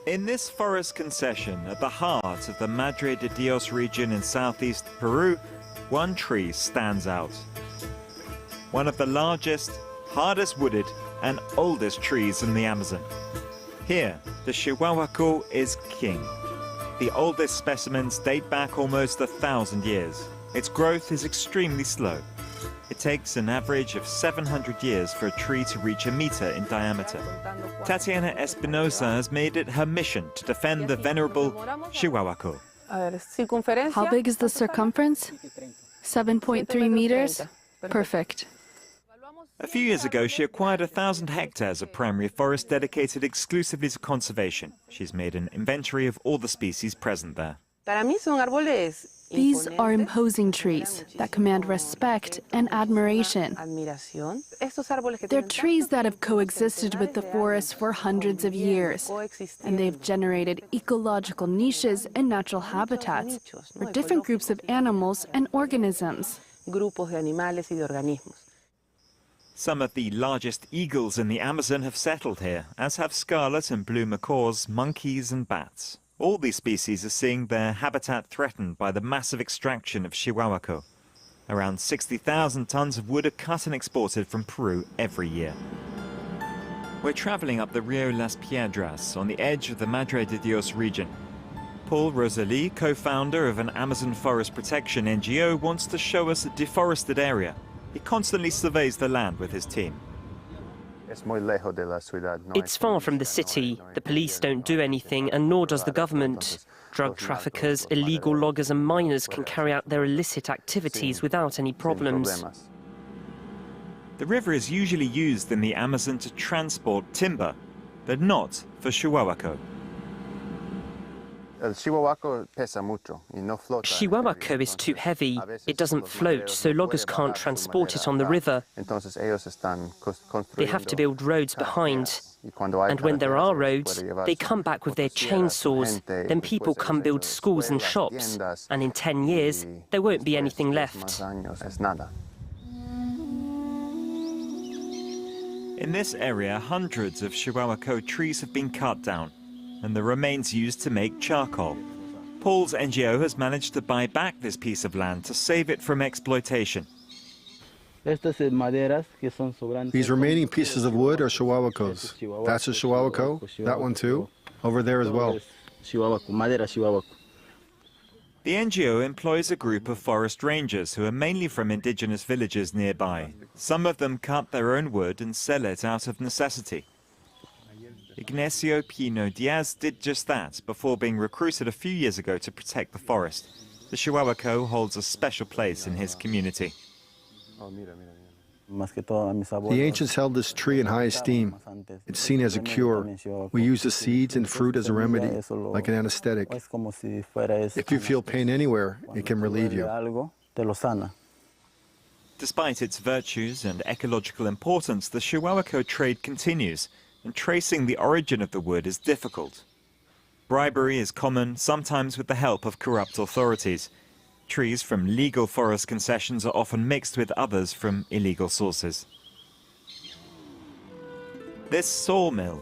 In this forest concession at the heart of the Madre de Dios region in southeast Peru, one tree stands out. One of the largest, hardest wooded and oldest trees in the Amazon. Here, the Chihuahuaco is king. The oldest specimens date back almost 1,000 years. Its growth is extremely slow. It takes an average of 700 years for a tree to reach a meter in diameter. Tatiana Espinosa has made it her mission to defend the venerable Chihuahuaco. How big is the circumference? 7.3 meters? Perfect. A few years ago, she acquired 1,000 hectares of primary forest dedicated exclusively to conservation. She's made an inventory of all the species present there. These are imposing trees that command respect and admiration. They're trees that have coexisted with the forest for hundreds of years, and they've generated ecological niches and natural habitats for different groups of animals and organisms. Some of the largest eagles in the Amazon have settled here, as have scarlet and blue macaws, monkeys and bats. All these species are seeing their habitat threatened by the massive extraction of Chihuahuaco. Around 60,000 tons of wood are cut and exported from Peru every year. We're traveling up the Rio Las Piedras on the edge of the Madre de Dios region. Paul Rosalie, co-founder of an Amazon forest protection NGO, wants to show us a deforested area. He constantly surveys the land with his team. It's far from the city. The police don't do anything, and nor does the government. Drug traffickers, illegal loggers and miners can carry out their illicit activities without any problems. The river is usually used in the Amazon to transport timber, but not for Chihuahuaco. Chihuahuaco is too heavy. It doesn't float, so loggers can't transport it on the river. They have to build roads behind. And when there are roads, they come back with their chainsaws. Then people come build schools and shops. And in 10 years, there won't be anything left. In this area, hundreds of Chihuahuaco trees have been cut down, and the remains used to make charcoal. Paul's NGO has managed to buy back this piece of land to save it from exploitation. These remaining pieces of wood are Chihuahuacos. That's a Chihuahuaco, that one too, over there as well. The NGO employs a group of forest rangers who are mainly from indigenous villages nearby. Some of them cut their own wood and sell it out of necessity. Ignacio Pino Diaz did just that before being recruited a few years ago to protect the forest. The Chihuahuaco holds a special place in his community. The ancients held this tree in high esteem. It's seen as a cure. We use the seeds and fruit as a remedy, like an anesthetic. If you feel pain anywhere, it can relieve you. Despite its virtues and ecological importance, the Chihuahuaco trade continues, and tracing the origin of the wood is difficult. Bribery is common, sometimes with the help of corrupt authorities. Trees from legal forest concessions are often mixed with others from illegal sources. This sawmill